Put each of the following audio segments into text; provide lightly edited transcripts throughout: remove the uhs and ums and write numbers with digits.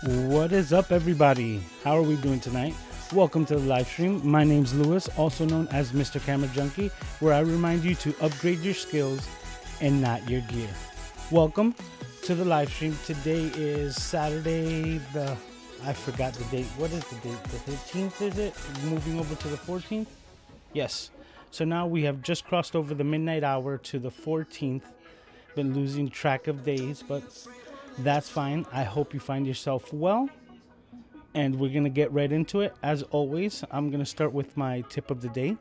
What is up, everybody? How are we doing tonight? Welcome to the live stream. My name's Lewis, also known as MrCameraJunkie, where I remind you to upgrade your skills and not your gear. Welcome to the live stream. Today is Saturday, I forgot the date. What is the date? The 13th, is it? Moving over to the 14th? Yes. So now we have just crossed over the midnight hour to the 14th. Been losing track of days, but that's fine. I hope you find yourself well, and we're gonna get right into it. As always, I'm gonna start with my tip of the day.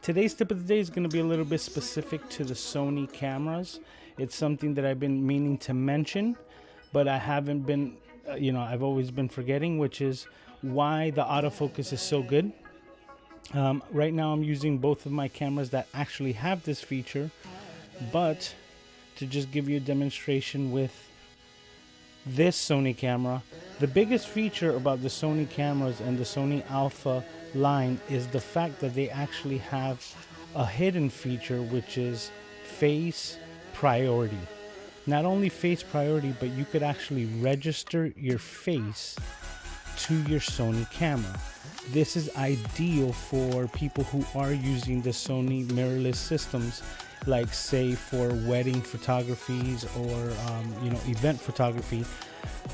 Today's tip of the day is gonna be a little bit specific to the Sony cameras. It's something that I've been meaning to mention, but I haven't been, I've always been forgetting, which is why the autofocus is so good. Right now I'm using both of my cameras that actually have this feature, but to just give you a demonstration with this Sony camera, the biggest feature about the Sony cameras and the Sony Alpha line is the fact that they actually have a hidden feature, which is face priority. Not only face priority, but you could actually register your face to your Sony camera. This is ideal for people who are using the Sony mirrorless systems, like say for wedding photographies or event photography.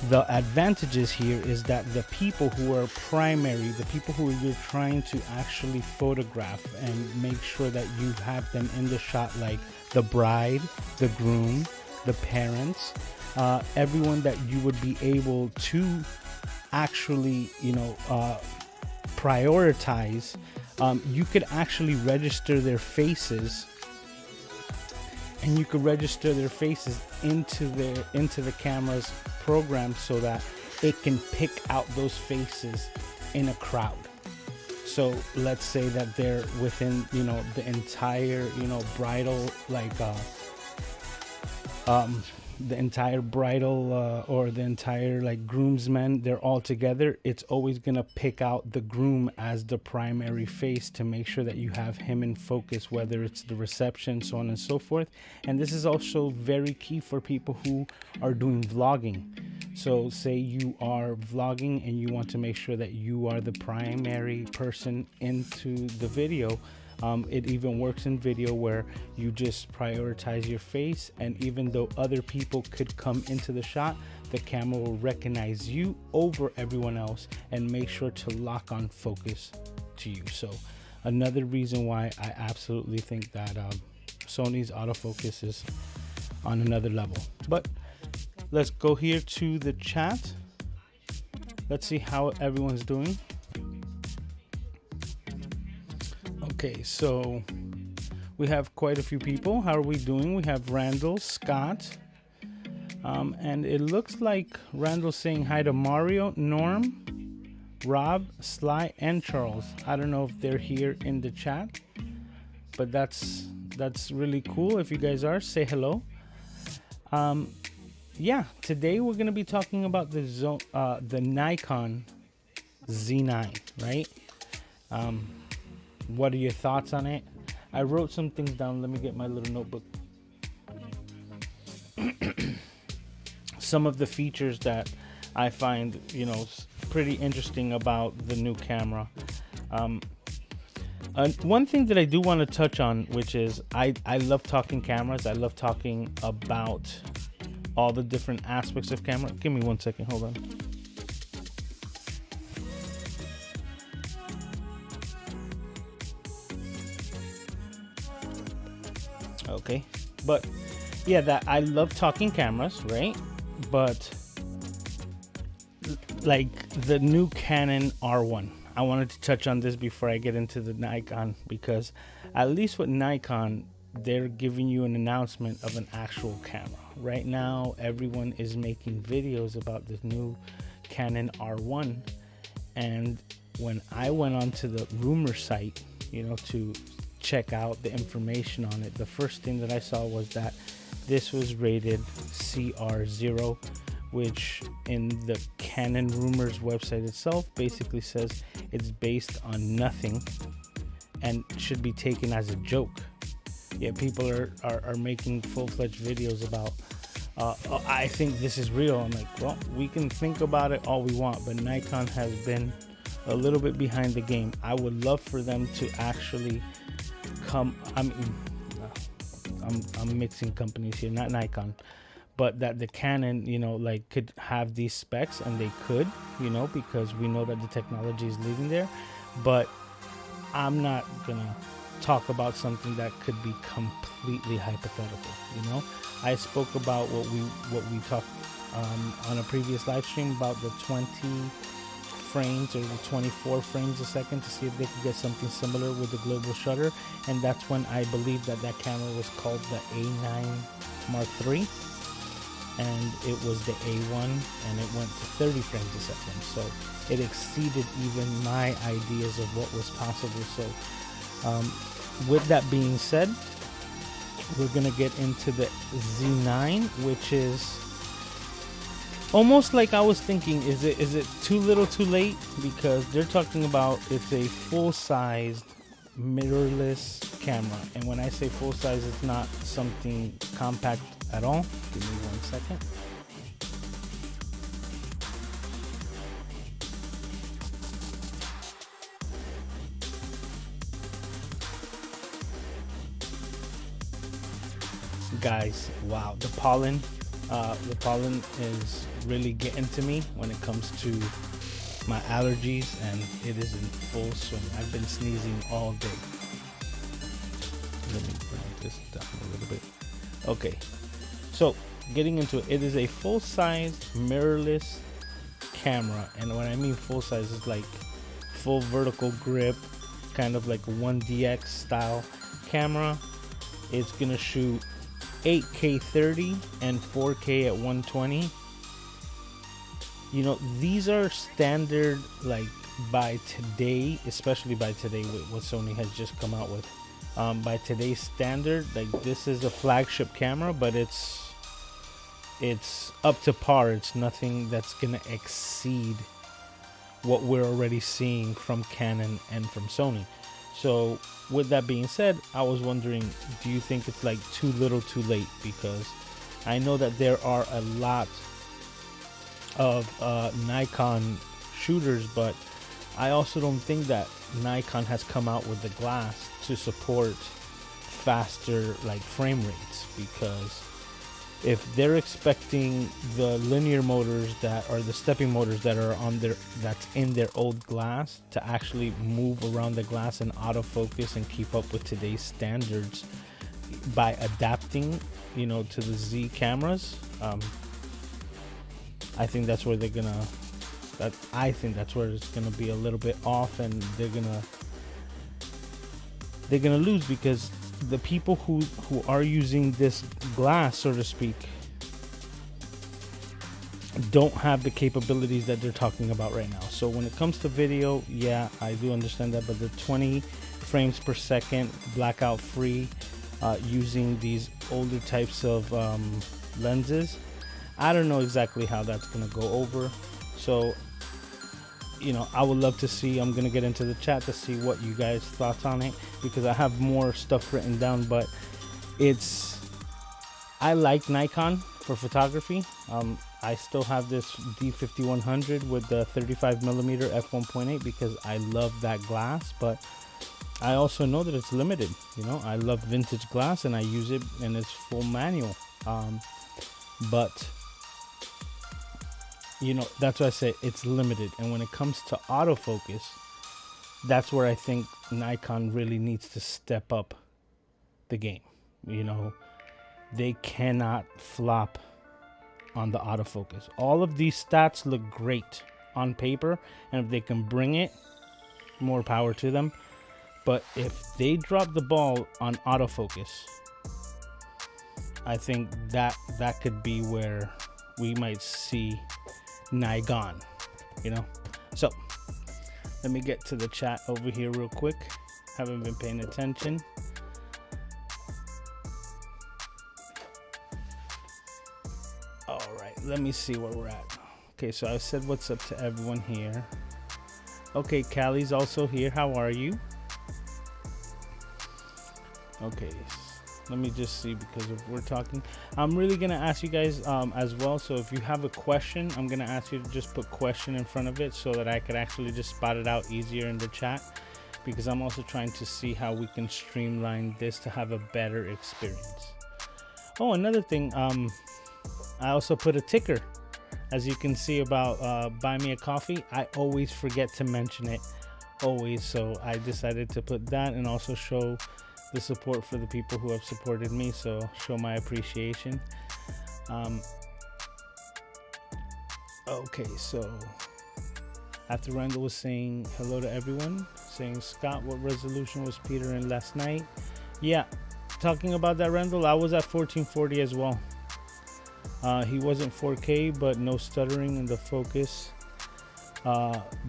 The advantages here is that the people who are primary, the people who you're trying to actually photograph and make sure that you have them in the shot, like the bride, the groom, the parents, everyone that you would be able to actually prioritize, you could actually register their faces, and you could register their faces into the camera's program so that it can pick out those faces in a crowd. So let's say that they're within the entire bridal, like the entire bridal or the entire like groomsmen, they're all together. It's always gonna pick out the groom as the primary face to make sure that you have him in focus, whether it's the reception, so on and so forth. And this is also very key for people who are doing vlogging. So say you are vlogging and you want to make sure that you are the primary person into the video. It even works in video where you just prioritize your face, and even though other people could come into the shot, the camera will recognize you over everyone else and make sure to lock on focus to you. So another reason why I absolutely think that Sony's autofocus is on another level. But let's go here to the chat. Let's see how everyone's doing. Okay, so we have quite a few people. How are we doing? We have Randall, Scott, and it looks like Randall's saying hi to Mario, Norm, Rob, Sly, and Charles. I don't know if they're here in the chat, but that's really cool. If you guys are, say hello. Yeah, today we're gonna be talking about the Nikon Z9, right? What are your thoughts on it? I wrote some things down. Let me get my little notebook. Some of the features that I find, pretty interesting about the new camera. One thing that I do want to touch on, which is I love talking cameras. I love talking about all the different aspects of camera. Give me 1 second. Hold on. Okay, but yeah, that I love talking cameras, right? But like the new Canon R1, I wanted to touch on this before I get into the Nikon, because at least with Nikon, they're giving you an announcement of an actual camera. Right now, everyone is making videos about this new Canon R1, and when I went onto the rumor site, you know, to check out the information on it, the first thing that I saw was that this was rated CR0, which in the Canon rumors website itself basically says it's based on nothing and should be taken as a joke. Yeah, people are making full-fledged videos about I think this is real. I'm like, well, we can think about it all we want, but Nikon has been a little bit behind the game. I would love for them to actually come, I mean, I'm mixing companies here, not Nikon, but that the Canon, you know, like could have these specs, and they could, you know, because we know that the technology is leading there. But I'm not gonna talk about something that could be completely hypothetical. You know, I spoke about what we talked on a previous live stream about the 20 frames or the 24 frames a second, to see if they could get something similar with the global shutter, and that's when I believe that camera was called the A9 Mark III, and it was the A1, and it went to 30 frames a second, so it exceeded even my ideas of what was possible. So with that being said, we're gonna get into the Z9, which is almost like I was thinking, is it too little too late? Because they're talking about it's a full-sized mirrorless camera, and when I say full size, it's not something compact at all. Give me 1 second. Guys, wow, the pollen is really getting to me when it comes to my allergies, and it is in full swing. I've been sneezing all day. Let me bring this down a little bit. Okay, so getting into it, it is a full-size mirrorless camera, and when I mean full size, it's like full vertical grip, kind of like a 1DX style camera. It's gonna shoot 8K 30 and 4K at 120. You know, these are standard, like by today, especially by today with what Sony has just come out with. By today's standard, like this is a flagship camera, but it's up to par. It's nothing that's gonna exceed what we're already seeing from Canon and from Sony. So with that being said, I was wondering, do you think it's like too little too late? Because I know that there are a lot of Nikon shooters, but I also don't think that Nikon has come out with the glass to support faster like frame rates, because if they're expecting the linear motors that are the stepping motors that are on their, that's in their old glass, to actually move around the glass and autofocus and keep up with today's standards by adapting, you know, to the Z cameras, I think that's where they're gonna, I think that's where it's gonna be a little bit off, and they're gonna lose, because the people who are using this glass, so to speak, don't have the capabilities that they're talking about right now. So when it comes to video, yeah, I do understand that, but the 20 frames per second blackout free, using these older types of lenses, I don't know exactly how that's gonna go over. So, you know, I would love to see, I'm gonna get into the chat to see what you guys thoughts on it, because I have more stuff written down. But I like Nikon for photography. I still have this D5100 with the 35mm f1.8 because I love that glass, but I also know that it's limited. You know, I love vintage glass and I use it and it's full manual. But you know, that's why I say it's limited. And when it comes to autofocus, that's where I think Nikon really needs to step up the game. You know, they cannot flop on the autofocus. All of these stats look great on paper, and if they can bring it, more power to them. But if they drop the ball on autofocus, I think that could be where we might see Nikon, you know. So let me get to the chat over here real quick. Haven't been paying attention. All right, let me see where we're at. Okay, so I said what's up to everyone here. Okay, Callie's also here. How are you? Okay, let me just see, because if we're talking, I'm really gonna ask you guys as well. So if you have a question, I'm gonna ask you to just put question in front of it so that I could actually just spot it out easier in the chat, because I'm also trying to see how we can streamline this to have a better experience. Oh, another thing, I also put a ticker, as you can see, about buy me a coffee. I always forget to mention it, always, so I decided to put that and also show the support for the people who have supported me, so show my appreciation. Okay, so after Randall was saying hello to everyone, saying, Scott, what resolution was Peter in last night? Yeah, talking about that, Randall, I was at 1440 as well. He wasn't 4K, but no stuttering in the focus,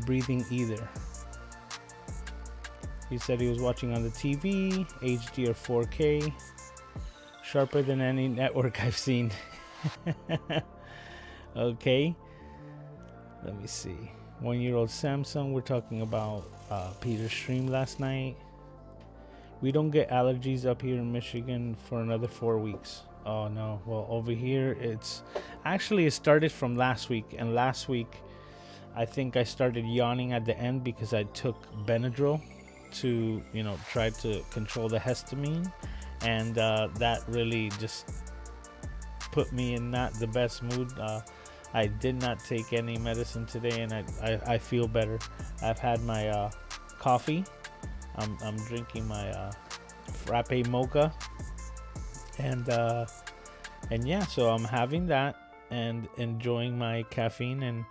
breathing either. He said he was watching on the TV, HD or 4K, sharper than any network I've seen. Okay, let me see. 1-year-old Samsung, we're talking about Peter's stream last night. We don't get allergies up here in Michigan for another 4 weeks. Oh no, well over here it started from last week, and last week I think I started yawning at the end because I took Benadryl to, you know, try to control the histamine, and that really just put me in not the best mood. I did not take any medicine today, and I feel better. I've had my coffee. I'm drinking my frappe mocha, and yeah, so I'm having that and enjoying my caffeine and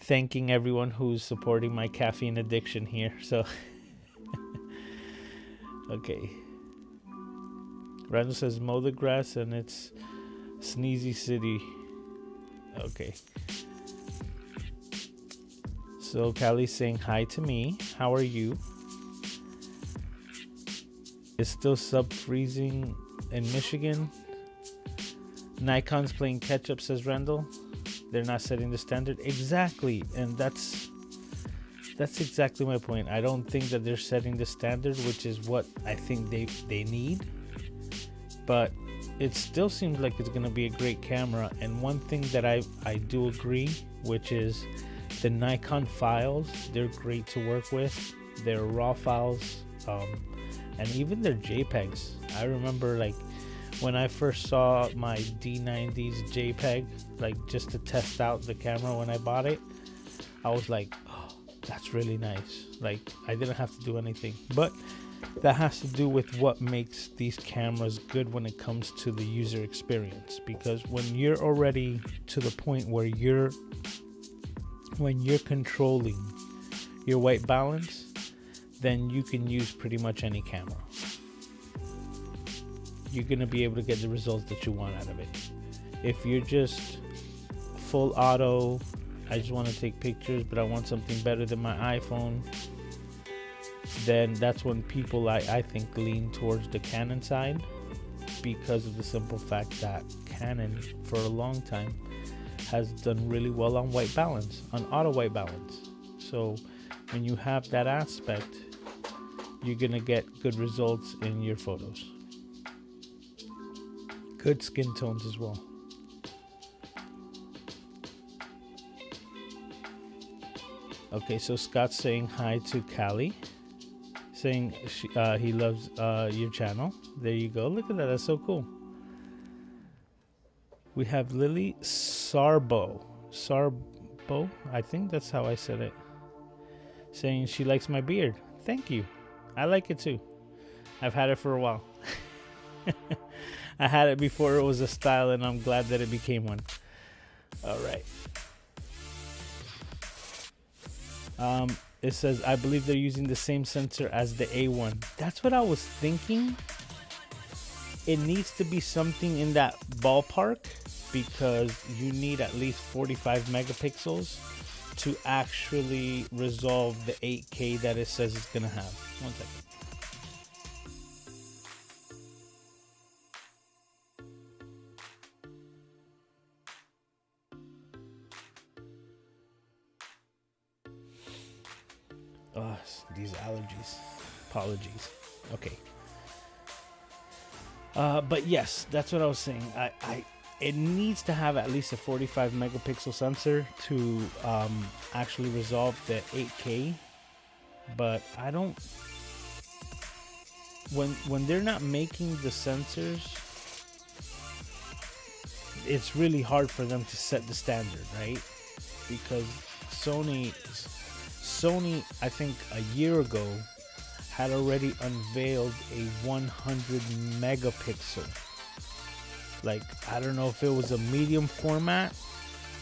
thanking everyone who's supporting my caffeine addiction here. So okay, Randall says mow the grass and it's Sneezy City. Okay, so Callie's saying hi to me. How are you? It's still sub-freezing in Michigan. Nikon's playing catch-up, says Randall. They're not setting the standard. Exactly, and that's exactly my point. I don't think that they're setting the standard, which is what I think they need. But it still seems like it's going to be a great camera. And one thing that I do agree, which is the Nikon files, they're great to work with. They're raw files, and even their JPEGs. I remember, like, when I first saw my D90's JPEG, like just to test out the camera when I bought it, I was like, oh, that's really nice. Like, I didn't have to do anything. But that has to do with what makes these cameras good when it comes to the user experience. Because when you're already to the point where when you're controlling your white balance, then you can use pretty much any camera. You're going to be able to get the results that you want out of it. If you're just full auto, I just want to take pictures, but I want something better than my iPhone, then that's when people, I think, lean towards the Canon side, because of the simple fact that Canon, for a long time, has done really well on white balance, on auto white balance. So when you have that aspect, you're going to get good results in your photos. Good skin tones as well. Okay, so Scott's saying hi to Callie, saying he loves your channel. There you go. Look at that. That's so cool. We have Lily Sarbo, I think that's how I said it, saying she likes my beard. Thank you. I like it too. I've had it for a while. I had it before it was a style, and I'm glad that it became one. All right. It says, I believe they're using the same sensor as the A1. That's what I was thinking. It needs to be something in that ballpark, because you need at least 45 megapixels to actually resolve the 8K that it says it's gonna have. 1 second. Oh, these allergies. Apologies. Okay. But yes, that's what I was saying. It needs to have at least a 45 megapixel sensor to actually resolve the 8K. But I don't. When they're not making the sensors, it's really hard for them to set the standard, right? Because Sony, I think a year ago, had already unveiled a 100 megapixel. Like, I don't know if it was a medium format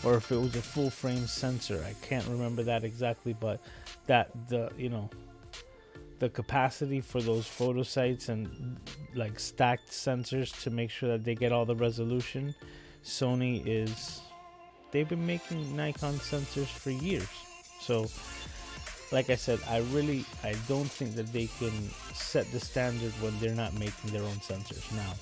or if it was a full frame sensor. I can't remember that exactly, but that the capacity for those photo sites and like stacked sensors to make sure that they get all the resolution, they've been making Nikon sensors for years. So like I said, I don't think that they can set the standard when they're not making their own sensors. Now,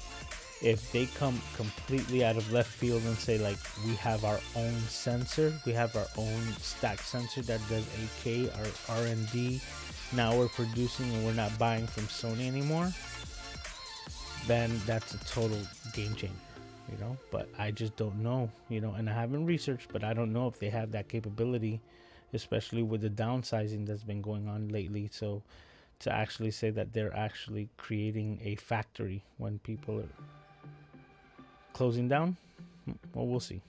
if they come completely out of left field and say, like, we have our own sensor, we have our own stack sensor that does 8K, our R&D, now we're producing and we're not buying from Sony anymore, then that's a total game changer, you know? But I just don't know, you know, and I haven't researched, but I don't know if they have that capability, especially with the downsizing that's been going on lately. So to actually say that they're actually creating a factory when people are closing down, well, we'll see.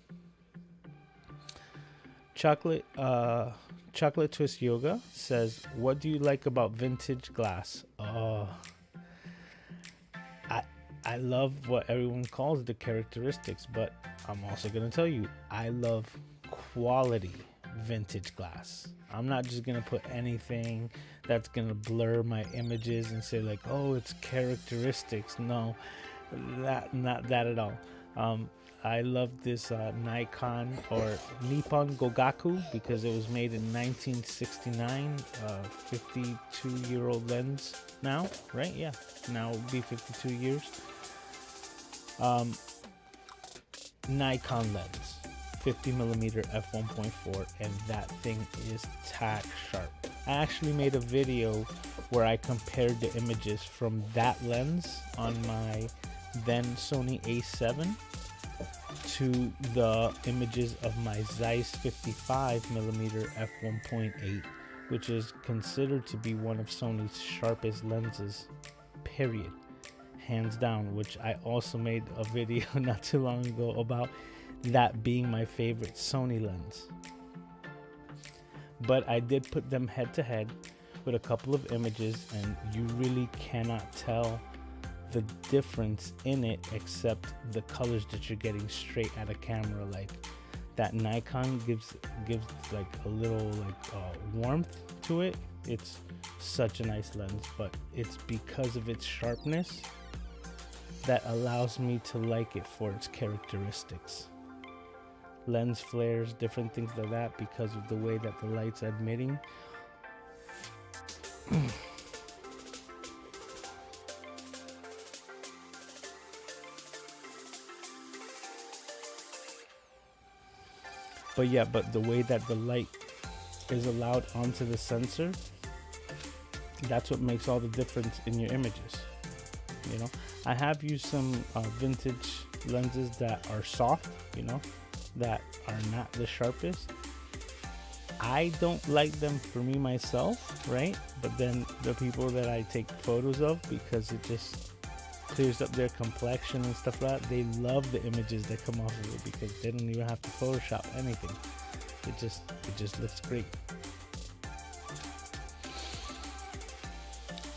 Chocolate Twist Yoga says, what do you like about vintage glass? I love what everyone calls the characteristics, but I'm also going to tell you, I love quality vintage glass. I'm not just gonna put anything that's gonna blur my images and say like, oh, it's characteristics. No, not that at all. I love this Nikon or Nippon Gogaku because it was made in 1969. 52-year-old lens now, right? Yeah, now it will be 52 years. Nikon lens, 50mm f1.4, and that thing is tack sharp. I actually made a video where I compared the images from that lens on my then Sony A7 to the images of my Zeiss 55mm f1.8, which is considered to be one of Sony's sharpest lenses, period, hands down, which I also made a video not too long ago about that being my favorite Sony lens. But I did put them head to head with a couple of images, and you really cannot tell the difference in it except the colors that you're getting straight at a camera. Like that Nikon gives like a little warmth to it. It's such a nice lens, but it's because of its sharpness that allows me to like it for its characteristics. Lens flares, different things like that, because of the way that the light's admitting. But the way that the light is allowed onto the sensor, that's what makes all the difference in your images. You know, I have used some vintage lenses that are soft, you know, that are not the sharpest. I don't like them for me myself, right? But then the people that I take photos of, because it just clears up their complexion and stuff like that, they love the images that come off of it because they don't even have to Photoshop anything. It just looks great.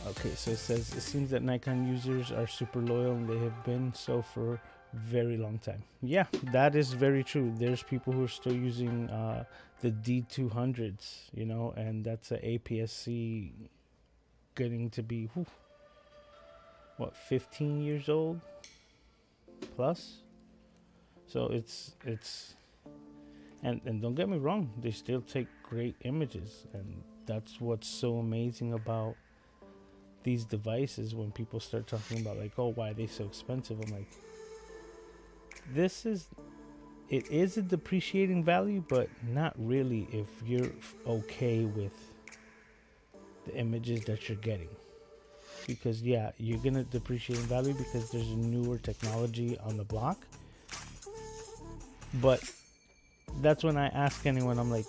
Okay, so it says it seems that Nikon users are super loyal and they have been so for very long time. Yeah, that is very true. There's people who are still using the D200s, you know, and that's a APS-C getting to be what, 15 years old plus. So it's and don't get me wrong, they still take great images, and that's what's so amazing about these devices. When people start talking about like, oh, why are they so expensive, I'm like, it is a depreciating value, but not really if you're okay with the images that you're getting. Because yeah, you're gonna depreciate in value because there's a newer technology on the block. But that's when I ask anyone, I'm like,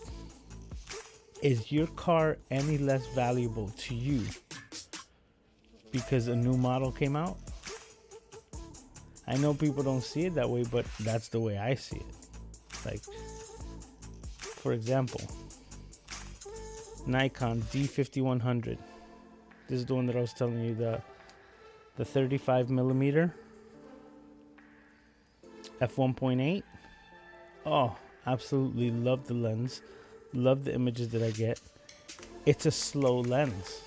is your car any less valuable to you because a new model came out? I know people don't see it that way, but that's the way I see it. Like, for example, Nikon D5100. This is the one that I was telling you, the 35 millimeter f1.8. Oh, absolutely love the lens. Love the images that I get. It's a slow lens.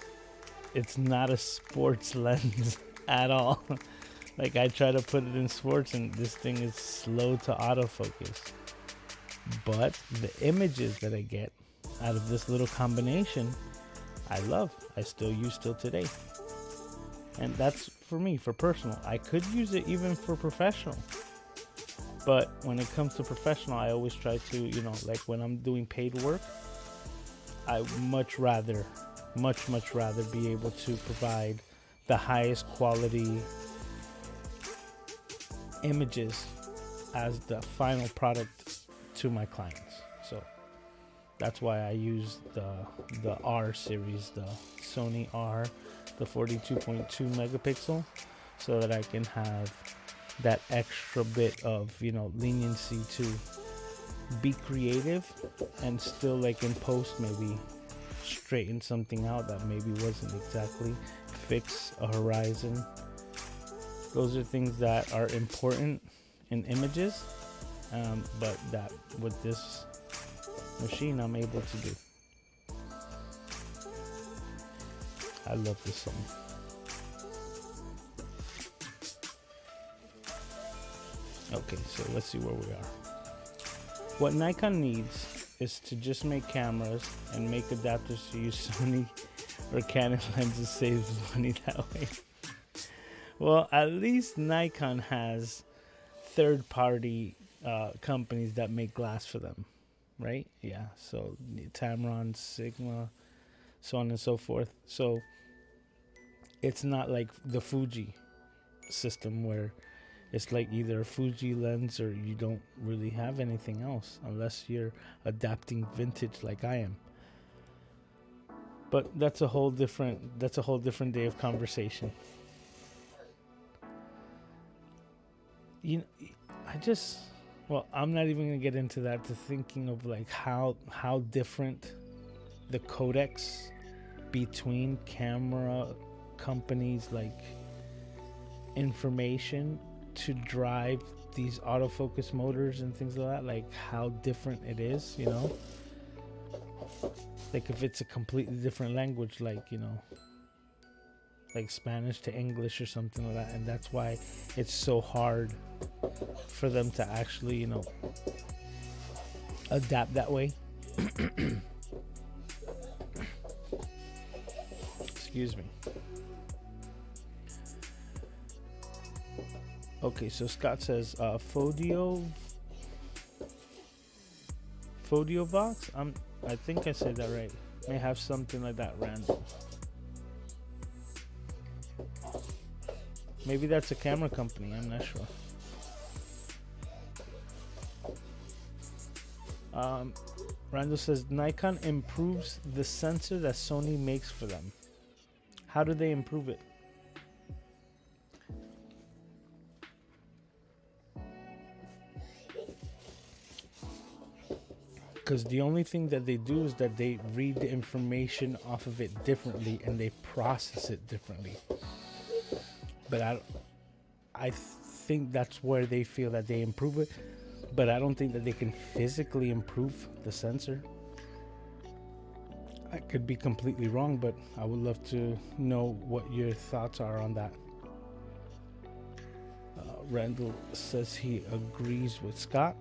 It's not a sports lens at all. Like, I try to put it in sports and this thing is slow to autofocus. But the images that I get out of this little combination, I love. I still use till today. And that's for me, for personal. I could use it even for professional. But when it comes to professional, I always try to, you know, like when I'm doing paid work, I much rather be able to provide the highest quality images as the final product to my clients. So that's why I use the R series, the Sony R, the 42.2 megapixel, so that I can have that extra bit of, you know, leniency to be creative and still, like, in post maybe straighten something out that maybe wasn't exactly, fix a horizon. Those are things that are important in images, but that with this machine I'm able to do. I love this song. Okay, so let's see where we are. What Nikon needs is to just make cameras and make adapters to use Sony or Canon lenses, saves money that way. Well, at least Nikon has third-party companies that make glass for them, right? Yeah, so Tamron, Sigma, so on and so forth. So it's not like the Fuji system where it's like either a Fuji lens or you don't really have anything else unless you're adapting vintage like I am. But that's a whole different day of conversation. You know, I'm not even gonna get into that, to thinking of like how different the codecs between camera companies, like information to drive these autofocus motors and things like that, like how different it is, you know, like if it's a completely different language, like, you know, like Spanish to English or something like that, and that's why it's so hard for them to actually, you know, adapt that way. Excuse me. Okay, so Scott says Fodiovox. I think I said that right. May have something like that random. Maybe that's a camera company, I'm not sure. Randall says Nikon improves the sensor that Sony makes for them. How do they improve it? because the only thing that they do is that they read the information off of it differently and they process it differently. But I think that's where they feel that they improve it, but I don't think that they can physically improve the sensor. I could be completely wrong, but I would love to know what your thoughts are on that. Randall says he agrees with Scott.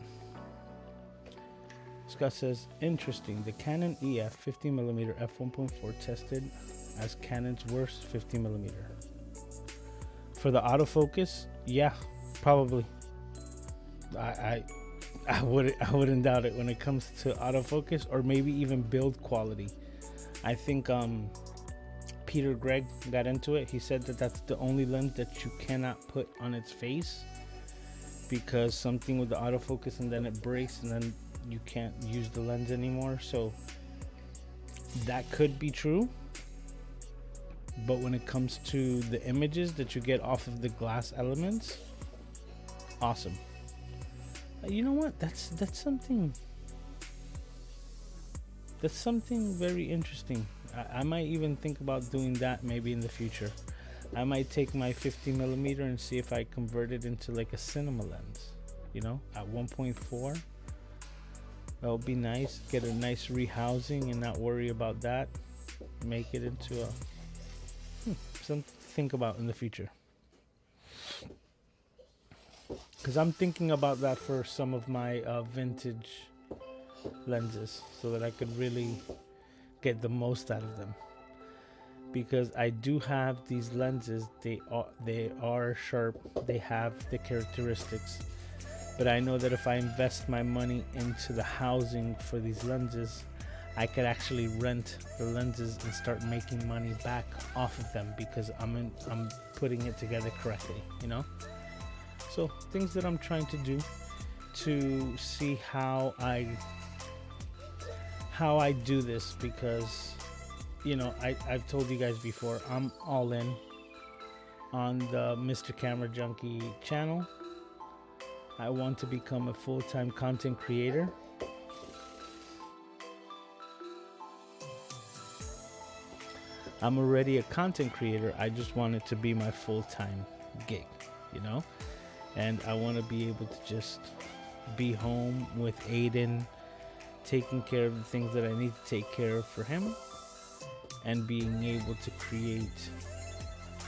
Scott says, interesting. The Canon EF 50mm f1.4 tested as Canon's worst 50mm. For the autofocus, yeah, probably. I wouldn't doubt it when it comes to autofocus or maybe even build quality. I think Peter Gregg got into it. He said that that's the only lens that you cannot put on its face because something with the autofocus and then it breaks and then you can't use the lens anymore. So that could be true. But when it comes to the images that you get off of the glass elements, awesome. You know what? That's something very interesting. I might even think about doing that maybe in the future. I might take my 50mm and see if I convert it into like a cinema lens, you know, at 1.4. That would be nice. Get a nice rehousing and not worry about that. Make it into a something to think about in the future. Because I'm thinking about that for some of my vintage lenses so that I could really get the most out of them. Because I do have these lenses, they are sharp, they have the characteristics, but I know that if I invest my money into the housing for these lenses, I could actually rent the lenses and start making money back off of them because I'm putting it together correctly, you know. So things that I'm trying to do to see how I do this, because you know, I've told you guys before, I'm all in on the MrCameraJunkie channel. I want to become a full-time content creator. I'm already a content creator. I just want it to be my full-time gig, you know? And I want to be able to just be home with Aiden, taking care of the things that I need to take care of for him, and being able to create,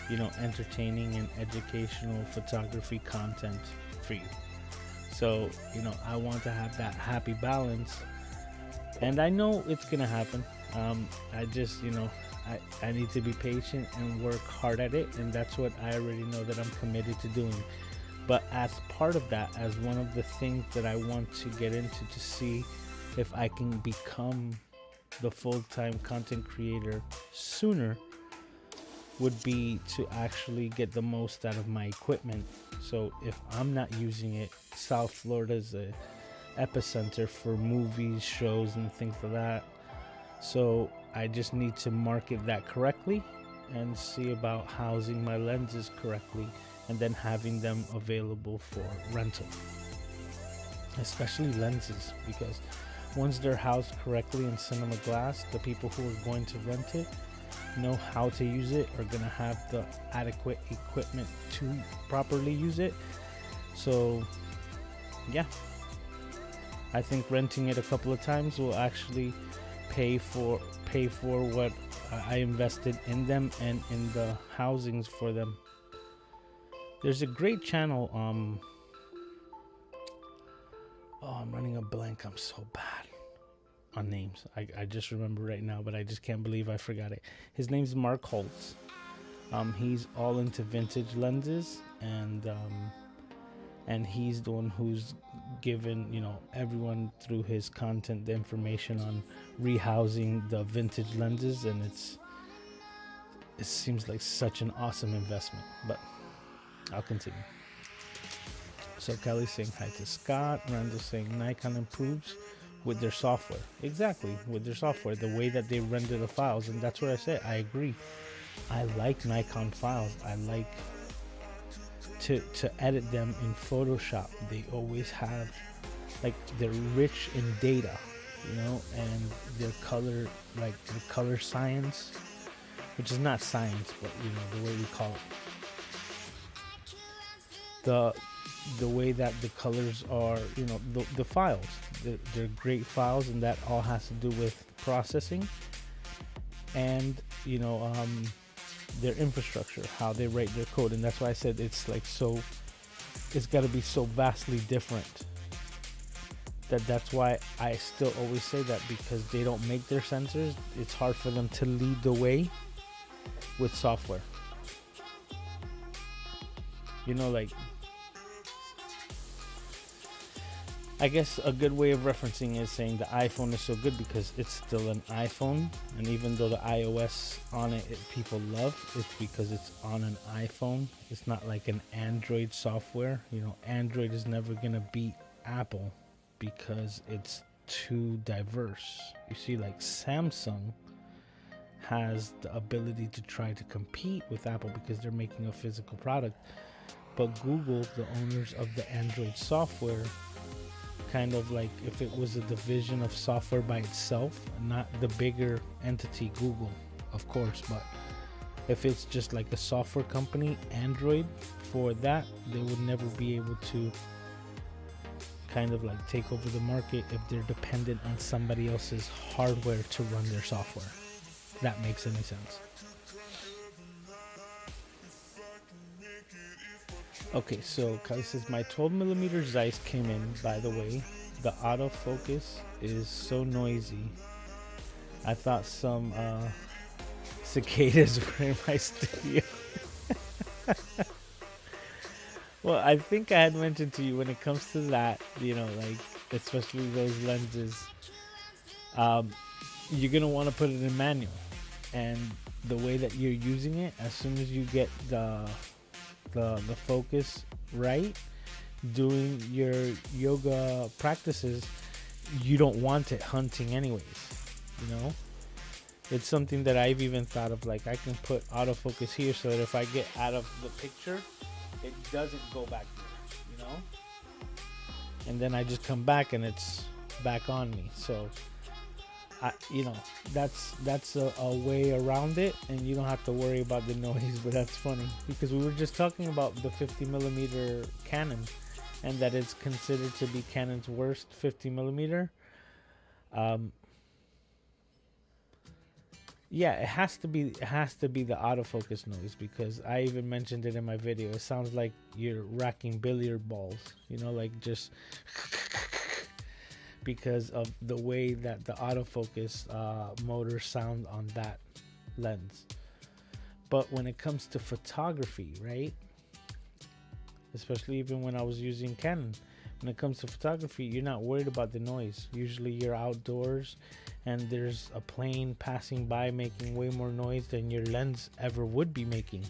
you know, entertaining and educational photography content for you. So, you know, I want to have that happy balance, and I know it's gonna happen. I just, you know, I need to be patient and work hard at it, and that's what I already know that I'm committed to doing. But as part of that, as one of the things that I want to get into to see if I can become the full-time content creator sooner, would be to actually get the most out of my equipment. So if I'm not using it, South Florida is a epicenter for movies, shows, and things like that. So I just need to market that correctly and see about housing my lenses correctly and then having them available for rental, especially lenses, because once they're housed correctly in cinema glass, the people who are going to rent it know how to use it, are going to have the adequate equipment to properly use it. So yeah, I think renting it a couple of times will actually pay for what I invested in them and in the housings for them. There's a great channel, oh, I'm running a blank. I'm so bad on names. I just remember right now, but I just can't believe I forgot it. His name's Mark Holtz. He's all into vintage lenses, and he's the one who's given, you know, everyone through his content the information on rehousing the vintage lenses, and it seems like such an awesome investment. But I'll continue. So Kelly's saying hi to Scott. Randall's saying Nikon improves with their software. Exactly, with their software, the way that they render the files. And that's what I said. I agree. I like Nikon files. I like to edit them in Photoshop. They always have, like, they're rich in data. and their color, like the color science, which is not science, but the way we call it, the way that the colors are, the files, they're great files, and that all has to do with processing and their infrastructure, how they write their code. And that's why I said it's got to be so vastly different. That's why I still always say that, because they don't make their sensors, it's hard for them to lead the way with software. I guess a good way of referencing is saying the iPhone is so good because it's still an iPhone, and even though the iOS on it people love, it's because it's on an iPhone. It's not like an Android software. Android is never gonna beat Apple because it's too diverse. You see, like Samsung has the ability to try to compete with Apple because they're making a physical product, but Google, the owners of the Android software, kind of like if it was a division of software by itself, not the bigger entity Google, of course, but if it's just like a software company, Android, for that, they would never be able to kind of like take over the market if they're dependent on somebody else's hardware to run their software. If that makes any sense. Okay, so Kali says my 12mm Zeiss came in. By the way, the autofocus is so noisy. I thought some cicadas were in my studio. Well, I think I had mentioned to you, when it comes to that, like especially those lenses, you're gonna want to put it in manual, and the way that you're using it, as soon as you get the focus right, doing your yoga practices, you don't want it hunting anyways. It's something that I've even thought of, like I can put autofocus here so that if I get out of the picture, it doesn't go back there, and then I just come back and it's back on me. So that's a way around it, and you don't have to worry about the noise. But that's funny because we were just talking about the 50mm Canon, and that it's considered to be Canon's worst 50mm. Yeah, it has to be the autofocus noise, because I even mentioned it in my video. It sounds like you're racking billiard balls, like just because of the way that the autofocus motors sound on that lens. But when it comes to photography, right, especially even when I was using Canon, when it comes to photography, you're not worried about the noise. Usually you're outdoors and there's a plane passing by making way more noise than your lens ever would be making.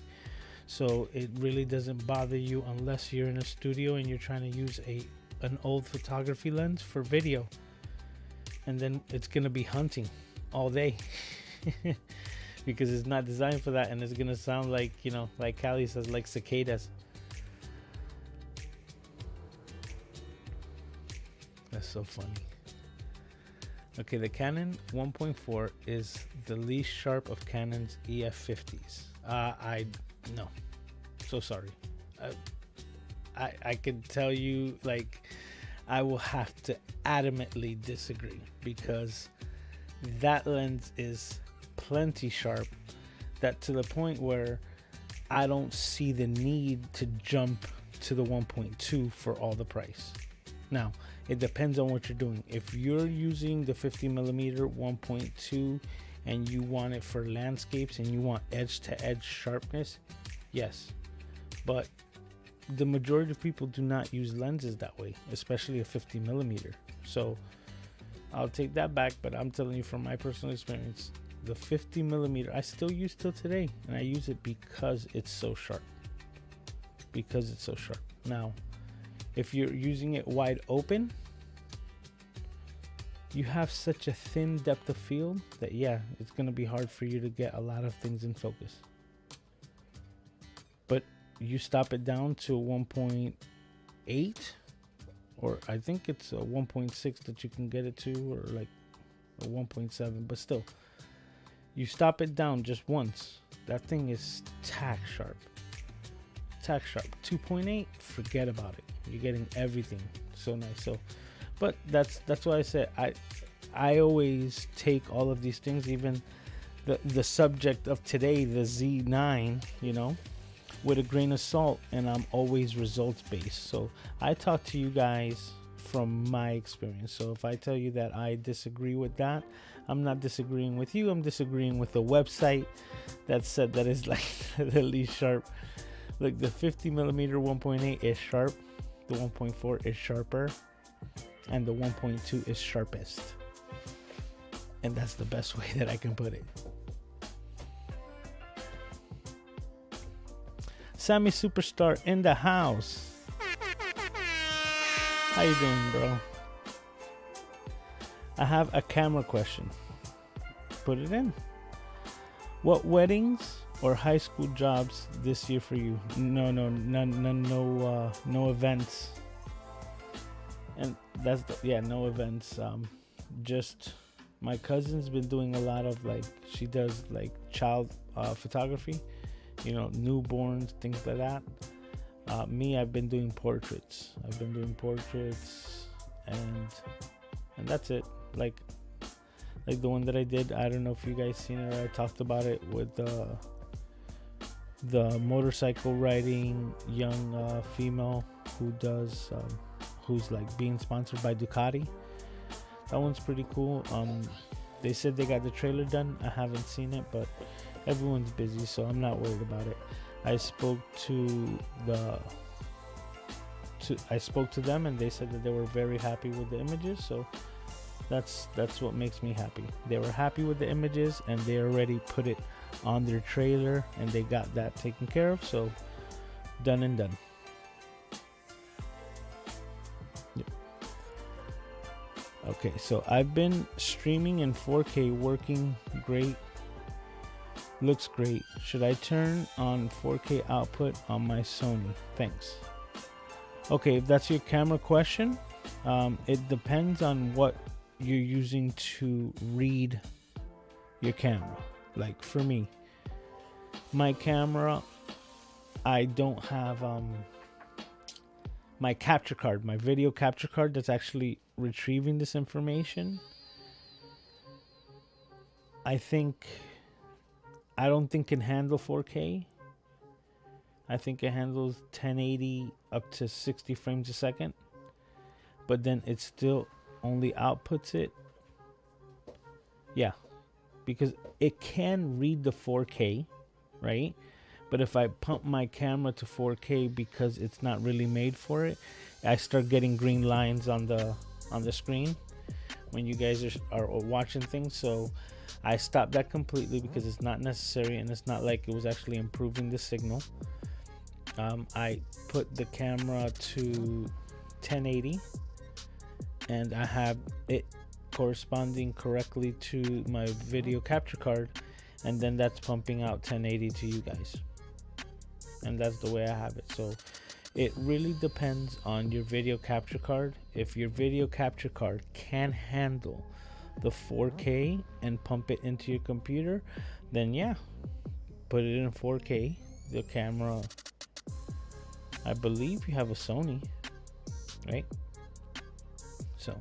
So it really doesn't bother you unless you're in a studio and you're trying to use an old photography lens for video, and then it's gonna be hunting all day because it's not designed for that, and it's gonna sound like, like Callie says, like cicadas. That's so funny. Okay, the Canon 1.4 is the least sharp of Canon's EF50s. No, so sorry. I can tell you, like, I will have to adamantly disagree, because that lens is plenty sharp, that to the point where I don't see the need to jump to the 1.2 for all the price. Now, it depends on what you're doing. If you're using the 50mm 1.2 and you want it for landscapes and you want edge to edge sharpness, yes. But the majority of people do not use lenses that way, especially a 50mm. So I'll take that back, but I'm telling you from my personal experience, the 50mm I still use till today, and I use it because it's so sharp. Now, if you're using it wide open, you have such a thin depth of field that, yeah, it's going to be hard for you to get a lot of things in focus. But you stop it down to 1.8, or I think it's a 1.6 that you can get it to, or like or 1.7, but still, you stop it down just once, that thing is tack sharp. 2.8, forget about it. You're getting everything so nice. So, but that's why I said I always take all of these things, even the subject of today, the Z9, with a grain of salt, and I'm always results based. So I talk to you guys from my experience. So if I tell you that I disagree with that, I'm not disagreeing with you. I'm disagreeing with the website that said that is like the least sharp. Like the 50mm 1.8 is sharp, the 1.4 is sharper, and the 1.2 is sharpest. And that's the best way that I can put it. Sammy Superstar in the house. How you doing, bro? I have a camera question. Put it in. What weddings or high school jobs this year for you? No events. And that's no events. Just my cousin's been doing a lot of she does child photography, newborns, things like that. Me, I've been doing portraits. And that's it. Like the one that I did. I don't know if you guys seen it. I talked about it with the motorcycle riding young female who does who's being sponsored by Ducati. That one's pretty cool. They said they got the trailer done. I haven't seen it, but everyone's busy, so I'm not worried about it. I spoke to them, and they said that they were very happy with the images. So that's what makes me happy. They were happy with the images, and they already put it on their trailer, and they got that taken care of. So done and done. Yep. Okay, so I've been streaming in 4K, working great. Looks great. Should I turn on 4K output on my Sony? Thanks. Okay, if that's your camera question, it depends on what you're using to read your camera. Like for me, my camera, I don't have my capture card, my video capture card that's actually retrieving this information. I don't think can handle 4K. I think it handles 1080 up to 60 frames a second, but then it still only outputs it. Yeah, because it can read the 4K, right? But if I pump my camera to 4K because it's not really made for it, I start getting green lines on the screen when you guys are watching things. So I stopped that completely because it's not necessary, and it's not like it was actually improving the signal. I put the camera to 1080, and I have it corresponding correctly to my video capture card, and then that's pumping out 1080 to you guys, and that's the way I have it. So it really depends on your video capture card. If your video capture card can handle the 4K and pump it into your computer, then yeah, put it in 4K. The camera, I believe you have a Sony, right? So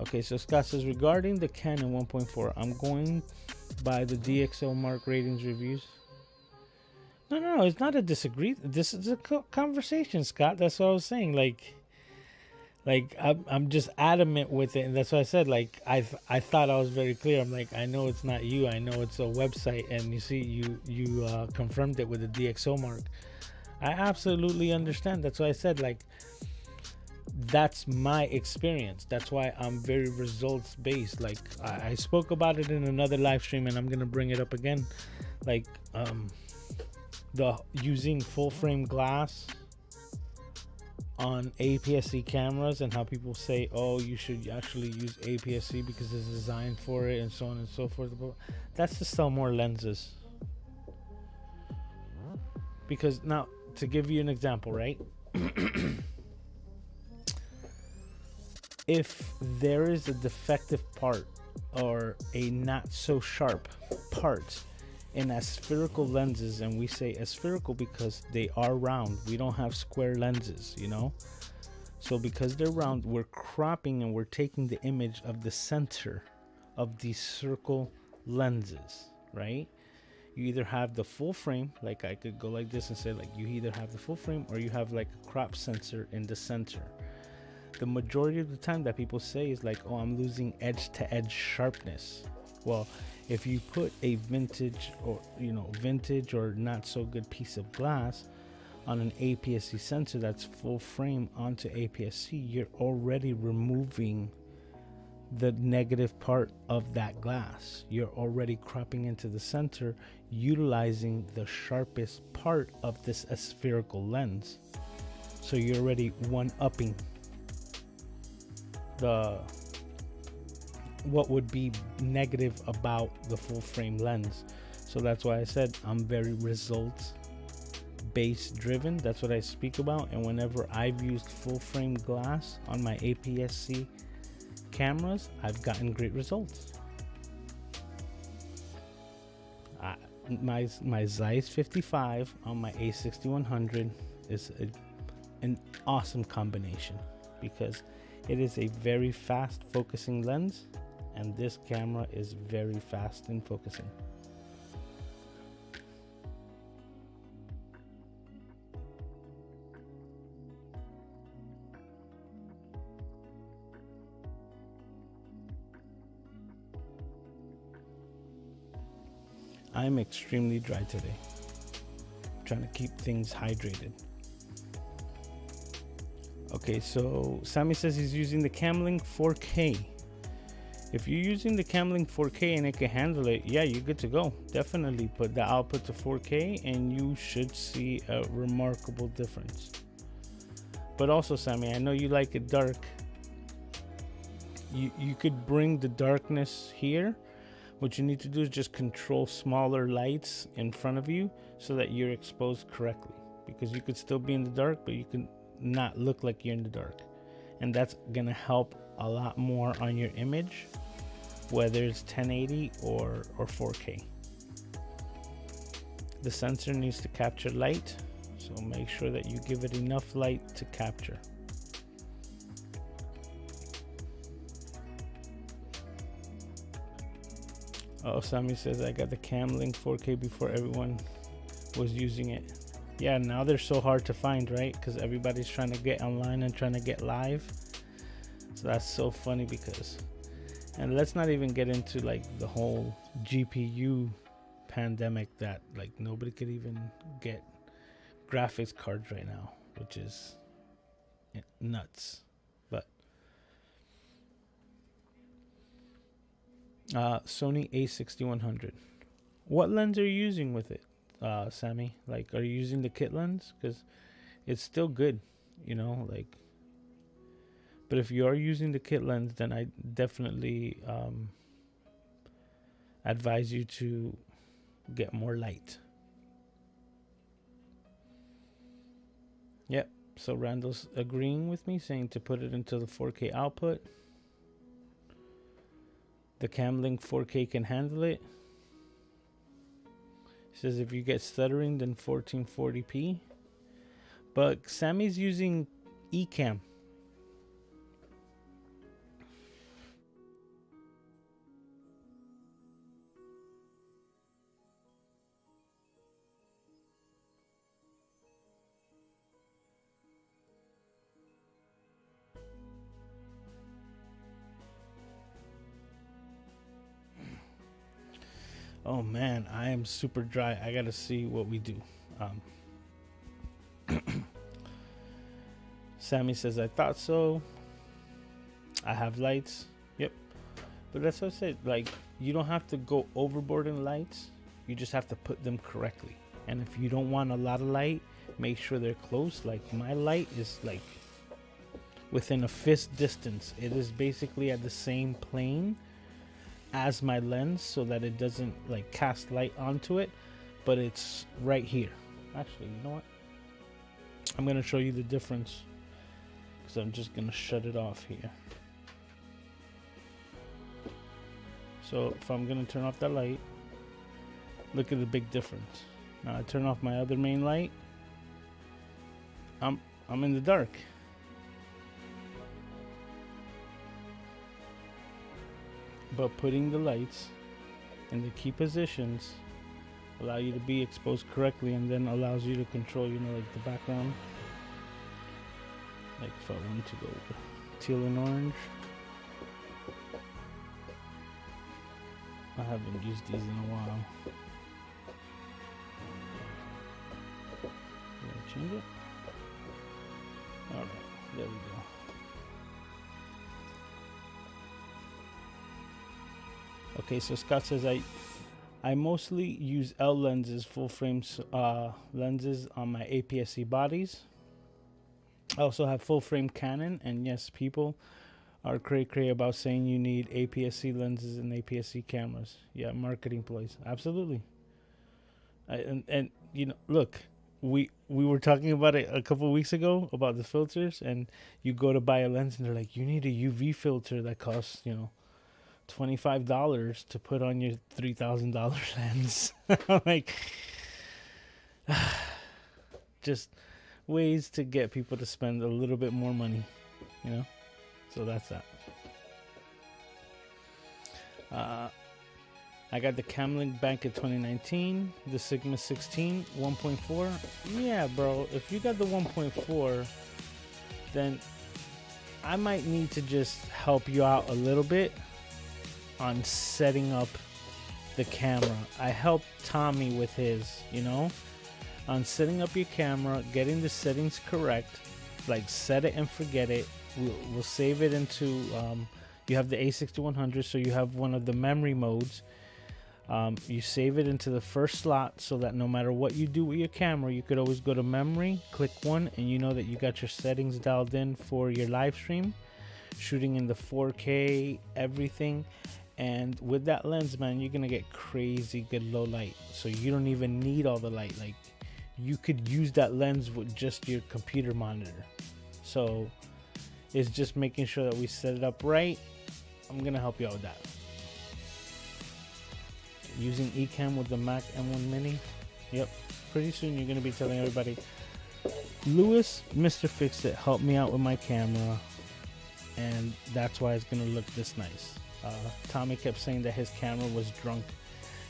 okay, so Scott says, regarding the Canon 1.4, I'm going by the DxO Mark ratings reviews. No, it's not a disagree. This is a conversation, Scott. That's what I was saying. I'm just adamant with it, and that's what I said. I thought I was very clear. I'm like, I know it's not you. I know it's a website, and you see, you confirmed it with the DxO Mark. I absolutely understand. That's why I said, that's my experience. That's why I'm very results based. I spoke about it in another live stream, and I'm gonna bring it up again. The using full frame glass on APS-C cameras, and how people say, oh, you should actually use APS-C because it's designed for it, and so on and so forth. That's to sell more lenses. Because now, to give you an example, right? if there is a defective part or a not so sharp part in aspherical lenses, and we say aspherical because they are round, we don't have square lenses, you know. So because they're round, we're cropping and we're taking the image of the center of these circle lenses, right? You either have the full frame, like I could go like this and say like you either have the full frame or you have like a crop sensor in the center. The majority of the time that people say is like, oh, I'm losing edge to edge sharpness. Well, if you put a vintage or, you know, vintage or not so good piece of glass on an APS-C sensor that's full frame onto APS-C, you're already removing the negative part of that glass. You're already cropping into the center, utilizing the sharpest part of this aspherical lens. So you're already one-upping the what would be negative about the full frame lens. So that's why I said I'm very results based driven. That's what I speak about. And whenever I've used full frame glass on my APS-C cameras, I've gotten great results. My Zeiss 55 on my A6100 is an awesome combination because it is a very fast focusing lens, and this camera is very fast in focusing. I'm extremely dry today. Trying to keep things hydrated. Okay, so Sammy says he's using the Camlink 4K. If you're using the Camlink 4K and it can handle it, yeah, you're good to go. Definitely put the output to 4K and you should see a remarkable difference. But also, Sammy, I know you like it dark. You could bring the darkness here. What you need to do is just control smaller lights in front of you so that you're exposed correctly, because you could still be in the dark, but you can not look like you're in the dark. And that's gonna help a lot more on your image, whether it's 1080 or 4K. The sensor needs to capture light, so make sure that you give it enough light to capture. Oh, Sammy says I got the Camlink 4K before everyone was using it. Yeah, now they're so hard to find, right? Because everybody's trying to get online and trying to get live. So that's so funny because, and let's not even get into like the whole GPU pandemic that like nobody could even get graphics cards right now, which is nuts. But Sony A6100. What lens are you using with it, Sammy? Like, are you using the kit lens? Because it's still good, you know, like. But if you are using the kit lens, then I definitely advise you to get more light. Yep. So Randall's agreeing with me, saying to put it into the 4K output. The Camlink 4K can handle it. He says if you get stuttering, then 1440p. But Sammy's using eCam. Oh man, I am super dry. I gotta see what we do. Sammy says, I thought so. I have lights. Yep. But that's what I said. Like, you don't have to go overboard in lights. You just have to put them correctly. And if you don't want a lot of light, make sure they're close. Like, my light is like within a fist distance. It is basically at the same plane as my lens, so that it doesn't like cast light onto it, but it's right here. Actually, you know what, I'm gonna show you the difference, because I'm just gonna shut it off here. So if I'm gonna turn off that light, look at the big difference. Now I turn off my other main light, I'm in the dark. But putting the lights in the key positions allow you to be exposed correctly, and then allows you to control, you know, like the background. Like if I want to go teal and orange. I haven't used these in a while. Did I change it? Alright, there we go. Okay, so Scott says I mostly use L lenses, full frame lenses on my APS-C bodies. I also have full frame Canon, and yes, people are cray about saying you need APS-C lenses and APS-C cameras. Yeah, marketing ploys, absolutely. And you know, look, we were talking about it a couple of weeks ago about the filters, and you go to buy a lens and they're like, you need a UV filter that costs, you know, $25 to put on your $3,000 lens. I'm like, just ways to get people to spend a little bit more money, you know. So that's that. I got the Camlink back in 2019, the Sigma 16 1.4. Yeah, bro, if you got the 1.4, then I might need to just help you out a little bit on setting up the camera. I helped Tommy with his, you know, on setting up your camera, getting the settings correct, like set it and forget it. We'll save it into, you have the A6100, so you have one of the memory modes. You save it into the first slot so that no matter what you do with your camera, you could always go to memory, click one, and you know that you got your settings dialed in for your live stream, shooting in the 4K, everything. And with that lens, man, you're gonna get crazy good low light, so you don't even need all the light. Like, you could use that lens with just your computer monitor. So it's just making sure that we set it up right. I'm gonna help you out with that. Using Ecamm with the Mac M1 Mini. Yep, pretty soon you're gonna be telling everybody, Lewis, Mr. Fix-It, helped me out with my camera, and that's why it's gonna look this nice. Tommy kept saying that his camera was drunk,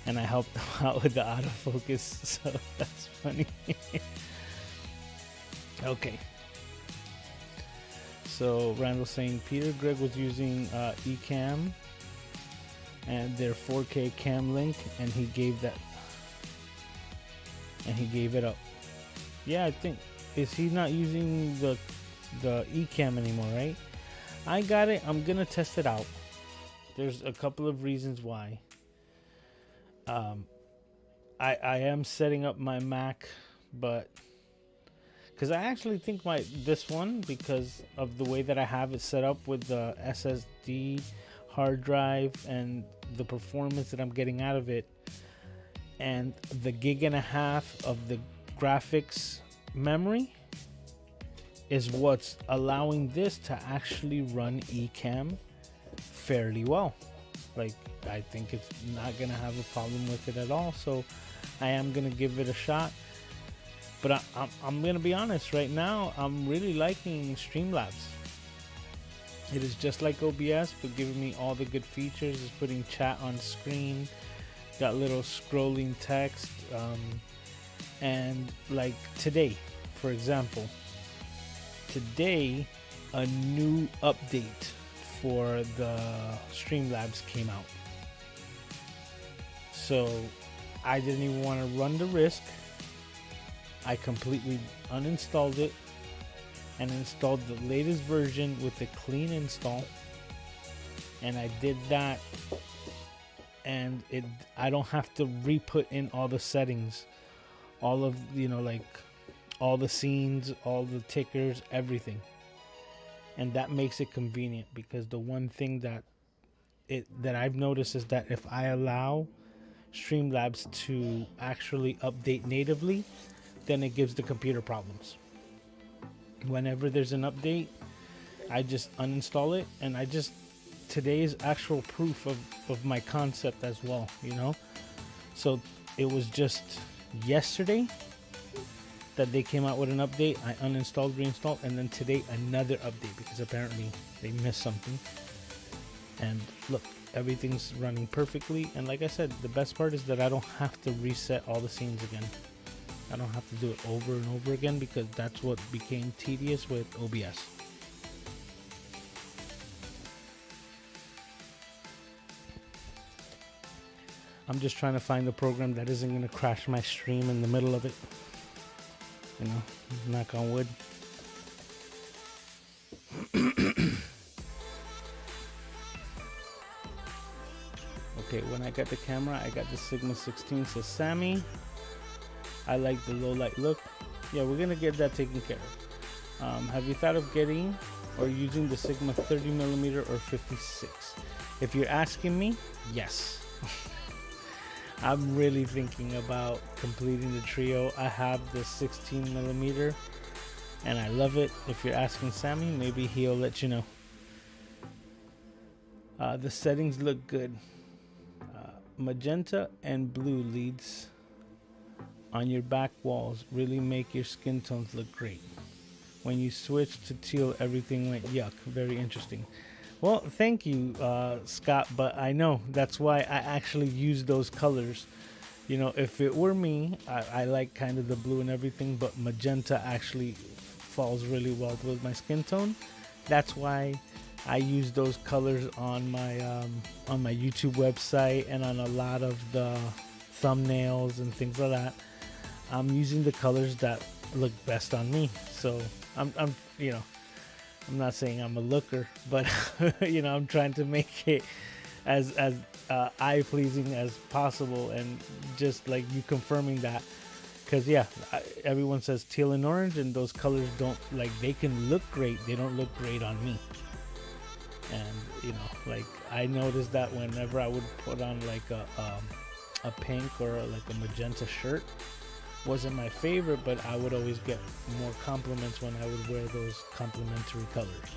and I helped him out with the autofocus, so that's funny. Okay. So Randall's saying Peter Gregg was using Ecamm and their 4K cam link, and he gave that, and he gave it up. Yeah, I think, is he not using the Ecamm anymore, right? I got it. I'm gonna test it out. There's a couple of reasons why. I am setting up my Mac, but because I actually think this one, because of the way that I have it set up with the SSD hard drive and the performance that I'm getting out of it, and the 1.5 gigs of the graphics memory, is what's allowing this to actually run Ecamm fairly well. Like, I think it's not gonna have a problem with it at all, so I am gonna give it a shot. But I'm gonna be honest, right now I'm really liking Streamlabs. It is just like OBS, but giving me all the good features. It's putting chat on screen, got little scrolling text, and like today, for example, today a new update for the Streamlabs came out. So I didn't even want to run the risk. I completely uninstalled it and installed the latest version with a clean install. And I did that, and I don't have to re-put in all the settings, all of, you know, like all the scenes, all the tickers, everything. And that makes it convenient, because the one thing that I've noticed is that if I allow Streamlabs to actually update natively, then it gives the computer problems. Whenever there's an update, I just uninstall it, and I just today is actual proof of my concept as well, you know. So it was just yesterday that they came out with an update. I uninstalled, reinstalled, and then today another update because apparently they missed something. And look, everything's running perfectly. And like I said, the best part is that I don't have to reset all the scenes again. I don't have to do it over and over again because that's what became tedious with OBS. I'm just trying to find a program that isn't going to crash my stream in the middle of it. You know, knock on wood. Okay, when I got the camera, I got the Sigma 16. Says Sammy, I like the low light look. Yeah, we're gonna get that taken care of. Have you thought of getting or using the Sigma 30mm or 56? If you're asking me, yes. I'm really thinking about completing the trio. I have the 16mm and I love it. If you're asking Sammy, maybe he'll let you know. The settings look good. Magenta and blue leads on your back walls really make your skin tones look great. When you switch to teal, everything went yuck. Very interesting. Well, thank you, Scott, but I know that's why I actually use those colors. You know, if it were me, I like kind of the blue and everything, but magenta actually falls really well with my skin tone. That's why I use those colors on my YouTube website and on a lot of the thumbnails and things like that. I'm using the colors that look best on me. So I'm you know, I'm not saying I'm a looker, but you know, I'm trying to make it as eye pleasing as possible, and just like you confirming that, because yeah, everyone says teal and orange, and those colors don't, like, they can look great, they don't look great on me. And you know, like, I noticed that whenever I would put on like a pink or like a magenta shirt, wasn't my favorite, but I would always get more compliments when I would wear those complementary colors.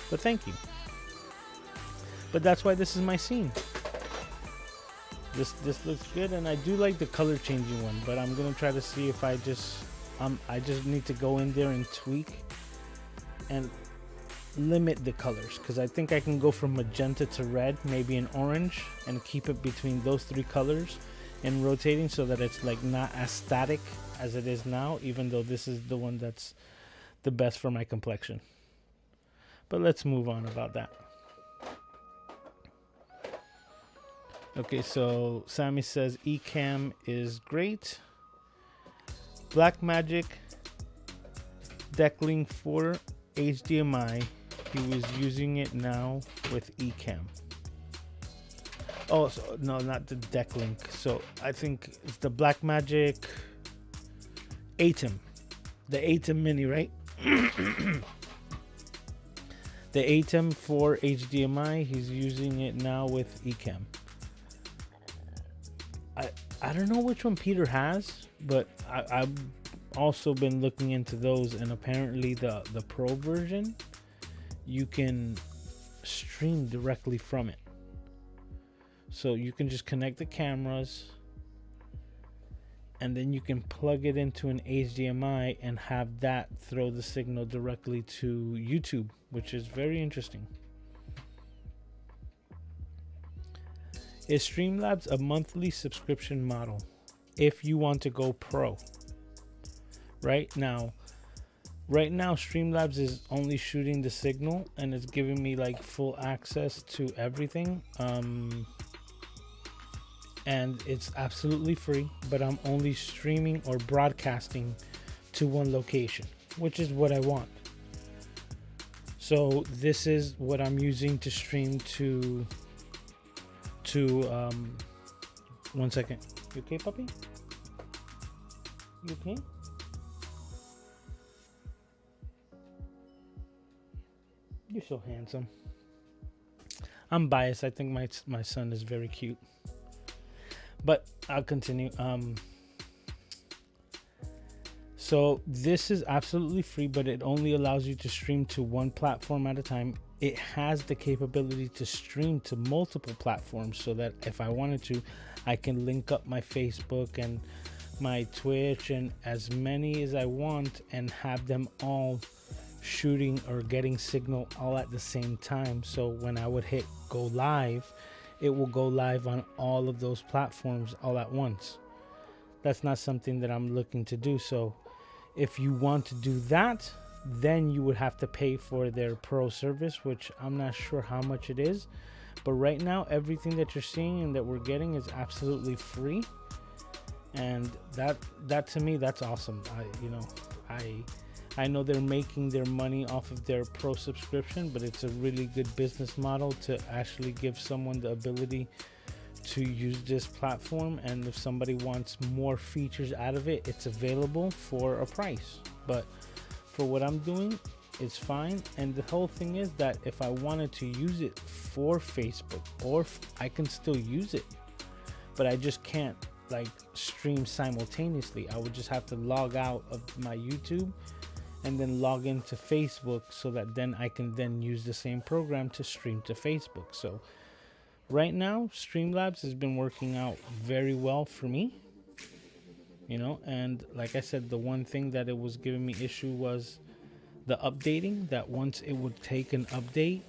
But thank you. But that's why this is my scene. This looks good, and I do like the color changing one, but I'm gonna try to see if I just need to go in there and tweak and limit the colors, because I think I can go from magenta to red, maybe an orange, and keep it between those three colors and rotating so that it's like not as static as it is now, even though this is the one that's the best for my complexion. But let's move on about that. Okay, so Sammy says Ecamm is great. Blackmagic Decklink 4 HDMI. He was using it now with Ecamm. Oh, so, no, not the Decklink. So I think it's the Blackmagic ATEM. The ATEM Mini, right? The ATEM 4 HDMI. He's using it now with Ecamm. I don't know which one Peter has, but I've also been looking into those, and apparently the Pro version, you can stream directly from it. So you can just connect the cameras, and then you can plug it into an HDMI and have that throw the signal directly to YouTube, which is very interesting. Is Streamlabs a monthly subscription model if you want to go pro? Right now Streamlabs is only shooting the signal, and it's giving me like full access to everything, and it's absolutely free, but I'm only streaming or broadcasting to one location, which is what I want. So this is what I'm using to stream to 1 second. You okay, puppy? You okay? You're so handsome. I'm biased. I think my son is very cute. But I'll continue. So this is absolutely free, but it only allows you to stream to one platform at a time. it has the capability to stream to multiple platforms, so that if I wanted to, I can link up my Facebook and my Twitch and as many as I want and have them all shooting or getting signal all at the same time. So when I would hit go live, it will go live on all of those platforms all at once. That's not something that I'm looking to do. So if you want to do that, then you would have to pay for their pro service, which I'm not sure how much it is. But right now, everything that you're seeing and that we're getting is absolutely free. And that to me, that's awesome. I know they're making their money off of their pro subscription, but it's a really good business model to actually give someone the ability to use this platform. And if somebody wants more features out of it, it's available for a price. But for what I'm doing, it's fine. And the whole thing is that if I wanted to use it for Facebook, or I can still use it, but I just can't like stream simultaneously. I would just have to log out of my YouTube and then log into Facebook, so that then I can then use the same program to stream to Facebook. So right now, Streamlabs has been working out very well for me, you know. And like I said, the one thing that it was giving me issue was the updating, that once it would take an update,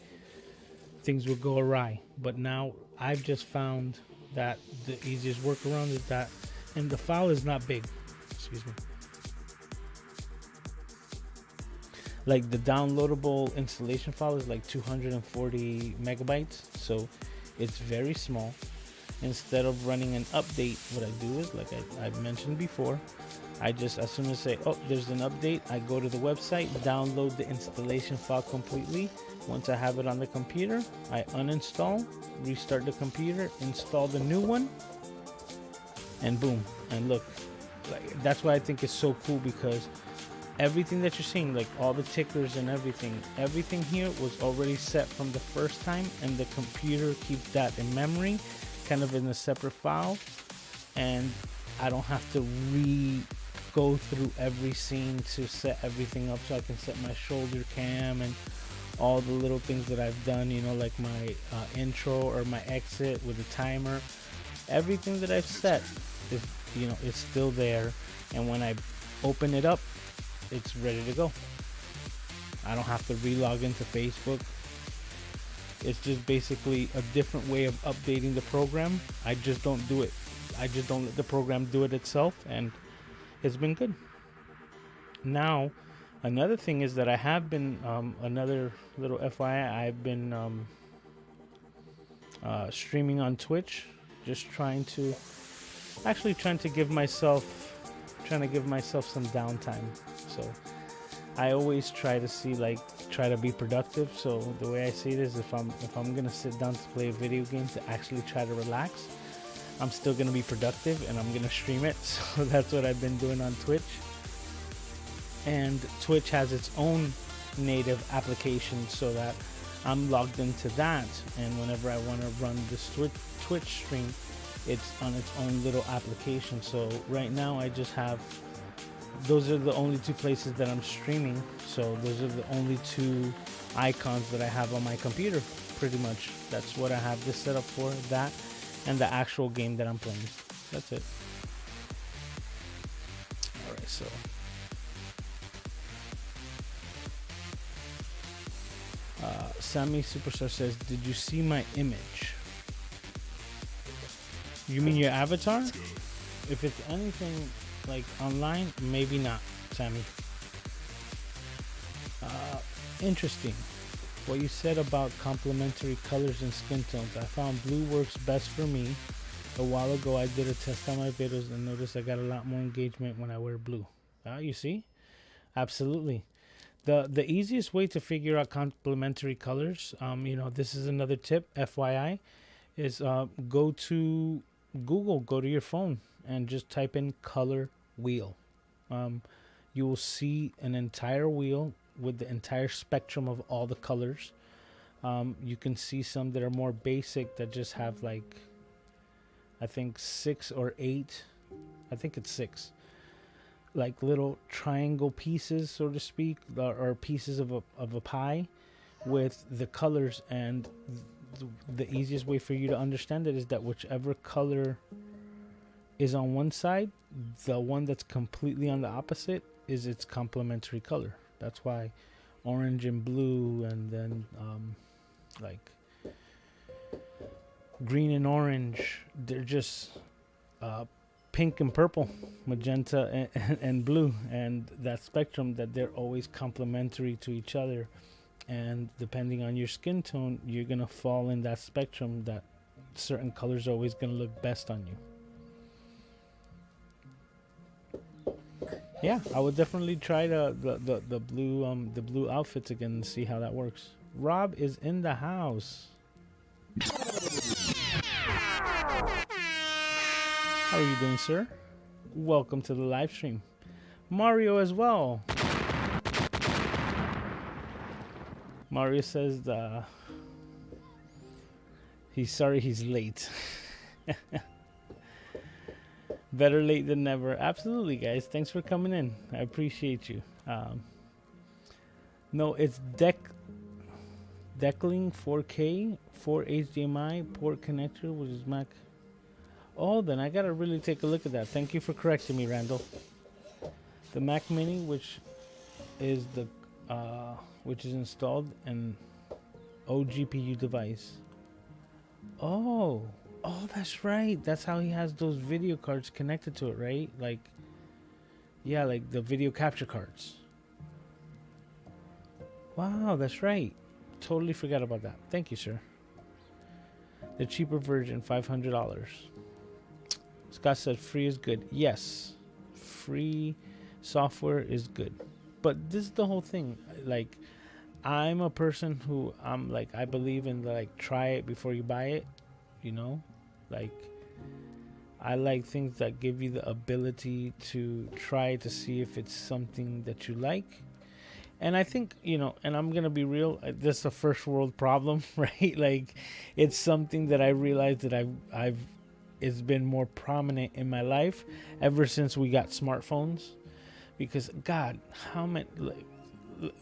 things would go awry. But now I've just found that the easiest workaround is that, and the file is not big, excuse me, like the downloadable installation file is like 240 megabytes, so it's very small. Instead of running an update, what I do is, like I've mentioned before, I just, as soon as I say, oh, there's an update, I go to the website, download the installation file completely. Once I have it on the computer, I uninstall, restart the computer, install the new one, and boom. And look, like, that's why I think it's so cool, because everything that you're seeing, like all the tickers and everything here was already set from the first time, and the computer keeps that in memory, kind of in a separate file, and I don't have to go through every scene to set everything up. So I can set my shoulder cam and all the little things that I've done, you know, like my intro or my exit with a timer. Everything that I've set is, you know, it's still there, and when I open it up, it's ready to go. I don't have to relog into Facebook. It's just basically a different way of updating the program. I just don't do it. I just don't let the program do it itself, and it's been good. Now, another thing is that I have been, another little FYI, I've been streaming on Twitch, just trying to give myself some downtime. So I always try to be productive. So the way I see it is, if I'm gonna sit down to play a video game to actually try to relax, I'm still gonna be productive and I'm gonna stream it. So that's what I've been doing on Twitch. And Twitch has its own native application, so that I'm logged into that, and whenever I want to run this Twitch stream, it's on its own little application. So right now I just have, those are the only two places that I'm streaming. So those are the only two icons that I have on my computer, pretty much. That's what I have this set up for, that and the actual game that I'm playing. That's it. Alright, so Sammy Superstar says, did you see my image? You mean your avatar? If it's anything like online, maybe not, Sammy. Interesting what you said about complementary colors and skin tones. I found blue works best for me. A while ago I did a test on my videos and noticed I got a lot more engagement when I wear blue. You see? Absolutely. The easiest way to figure out complementary colors, you know, this is another tip, FYI, is go to Google, go to your phone, and just type in color wheel. You will see an entire wheel with the entire spectrum of all the colors. You can see some that are more basic, that just have like, I think 6 or 8, I think it's 6, like little triangle pieces, so to speak, or pieces of a pie, with the colors, and the easiest way for you to understand it is that whichever color is on one side, the one that's completely on the opposite is its complementary color. That's why orange and blue, and then like green and orange, they're just pink and purple, magenta and blue, and that spectrum, that they're always complementary to each other. And depending on your skin tone, you're gonna fall in that spectrum, that certain colors are always gonna look best on you. Yeah, I would definitely try the blue outfits again and see how that works. Rob is in the house. How are you doing, sir? Welcome to the live stream. Mario as well. Mario says he's sorry he's late. Better late than never. Absolutely, guys. Thanks for coming in. I appreciate you. No, it's Decling 4K, 4 HDMI port connector, which is Mac. Oh, then I gotta really take a look at that. Thank you for correcting me, Randall. The Mac Mini, which is installed in OGPU device. Oh, that's right. That's how he has those video cards connected to it, right? Like, yeah, like the video capture cards. Wow, that's right. Totally forgot about that. Thank you, sir. The cheaper version, $500. Scott said free is good. Yes, free software is good. But this is the whole thing. Like, I'm a person who I believe in the, like, try it before you buy it. You know, like, I like things that give you the ability to try to see if it's something that you like. And I think, you know, and I'm going to be real, this is a first world problem, right? Like, it's something that I realized that it's been more prominent in my life ever since we got smartphones. Because, God, how many,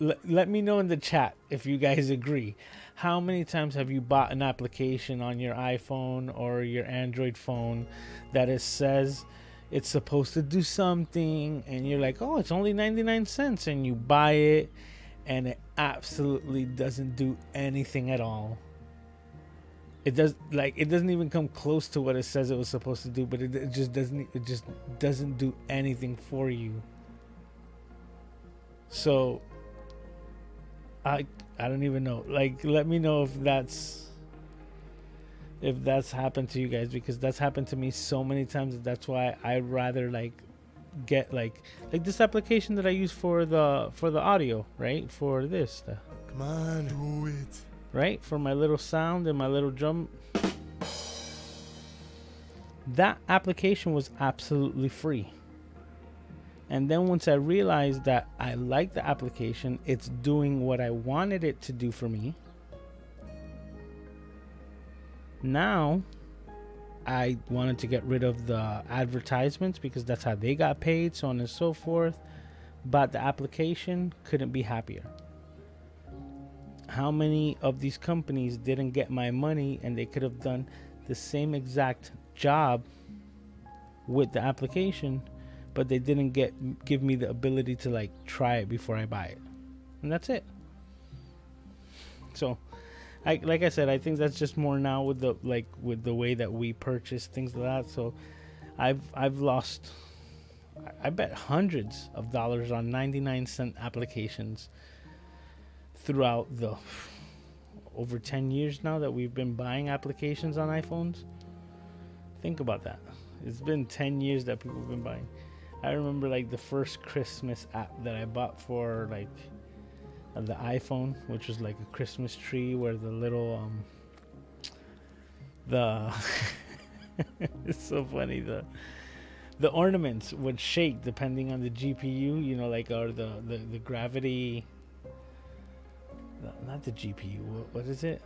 let me know in the chat if you guys agree. How many times have you bought an application on your iPhone or your Android phone that it says it's supposed to do something, and you're like, oh, it's only 99 cents, and you buy it, and it absolutely doesn't do anything at all. It doesn't even come close to what it says it was supposed to do, but it just doesn't do anything for you. So I don't even know. Like, let me know if that's happened to you guys, because that's happened to me so many times. That's why I'd rather get like this application that I use for the audio, right? For this, come on, do it. Right? For my little sound and my little drum. That application was absolutely free. And then once I realized that I like the application, it's doing what I wanted it to do for me. Now, I wanted to get rid of the advertisements because that's how they got paid, so on and so forth. But the application, couldn't be happier. How many of these companies didn't get my money, and they could have done the same exact job with the application, but they didn't give me the ability to, like, try it before I buy it. And that's it. So, like I said, I think that's just more now with the way that we purchase things like that. So I've lost, I bet, hundreds of dollars on 99-cent applications throughout the over 10 years now that we've been buying applications on iPhones. Think about that. It's been 10 years that people have been buying. I remember, like, the first Christmas app that I bought for, like, the iPhone, which was like a Christmas tree where the little it's so funny, the ornaments would shake depending on the GPU, you know, like, or the gravity, not the GPU, what is it,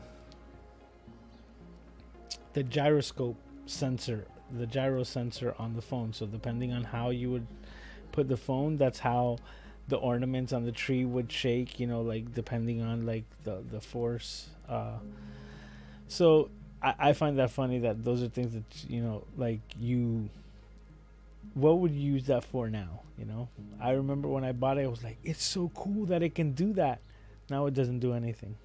the gyroscope sensor, the gyro sensor on the phone. So depending on how you would put the phone, that's how the ornaments on the tree would shake, you know, like depending on like the force. So I find that funny that those are things that, you know, like what would you use that for now, you know? I remember when I bought it, I was like, it's so cool that it can do that. Now it doesn't do anything.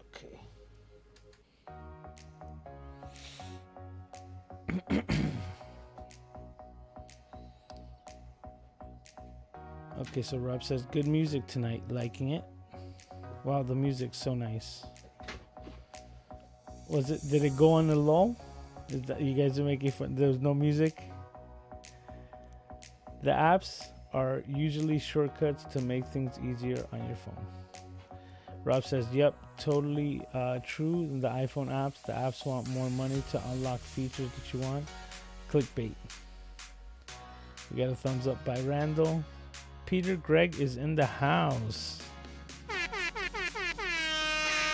Okay. Okay, so Rob says, good music tonight. Liking it? Wow, the music's so nice. Did it go on the lull? Is that, you guys are making fun? There's no music? The apps are usually shortcuts to make things easier on your phone. Rob says, yep, totally true. The iPhone apps, the apps want more money to unlock features that you want. Clickbait. We got a thumbs up by Randall. Peter Gregg is in the house.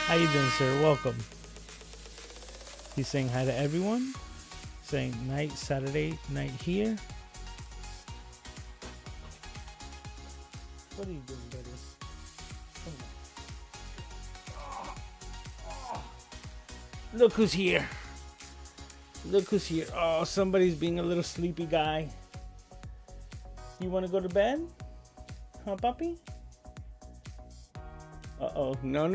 How you doing, sir? Welcome. He's saying hi to everyone. Saying night, Saturday night here. What are you doing, buddy? Come on. Look who's here. Look who's here. Oh, somebody's being a little sleepy guy. You want to go to bed? Huh, puppy? Uh-oh. No.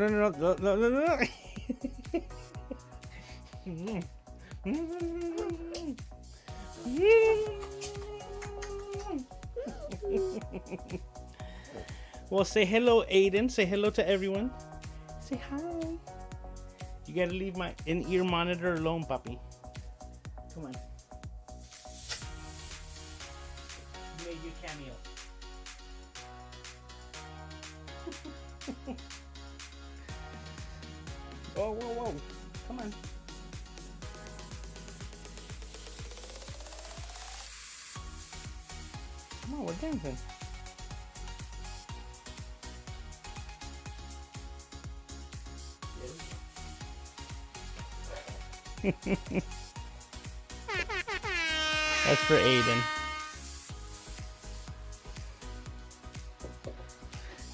Well, say hello, Aiden. Say hello to everyone. Say hi. You gotta leave my in-ear monitor alone, puppy. Come on. Made your cameo. Whoa. Come on. Come on, we're dancing. That's for Aiden.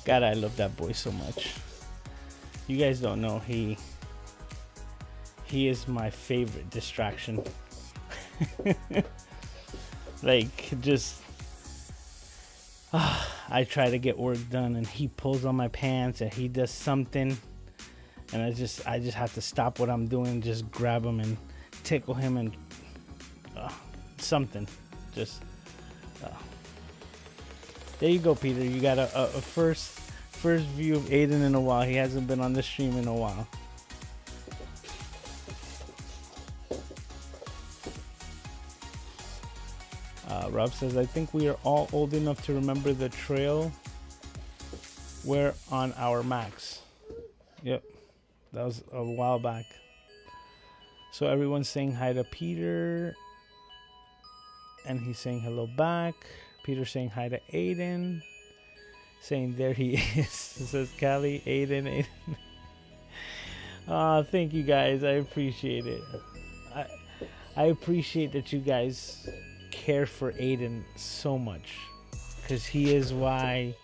God, I love that boy so much. You guys don't know, he is my favorite distraction. Like, just I try to get work done and he pulls on my pants and he does something, and I just have to stop what I'm doing, just grab him and tickle him and something. Just there you go, Peter. You got a first view of Aiden in a while. He hasn't been on the stream in a while. Rob says, I think we are all old enough to remember the trail we're on our Macs. Yep, that was a while back. So everyone's saying hi to Peter, and he's saying hello back. Peter saying hi to Aiden, saying there he is. It says Callie, Aiden. Thank you guys. I appreciate it. I appreciate that you guys care for Aiden so much, because he is why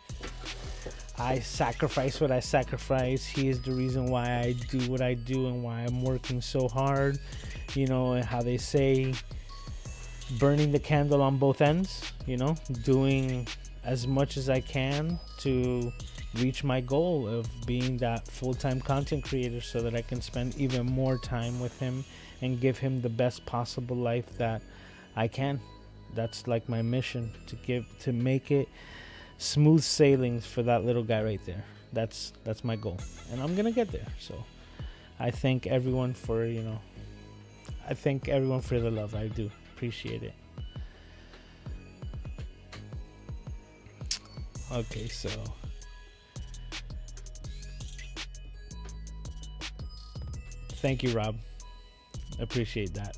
I sacrifice what I sacrifice. He is the reason why I do what I do and why I'm working so hard. You know, and how they say, burning the candle on both ends, you know, doing as much as I can to reach my goal of being that full-time content creator, so that I can spend even more time with him and give him the best possible life that I can. That's like my mission, to make it smooth sailings for that little guy right there. That's my goal, and I'm gonna get there. So I thank everyone for, you know, I thank everyone for the love. I do appreciate it. Okay, so thank you, Rob. Appreciate that.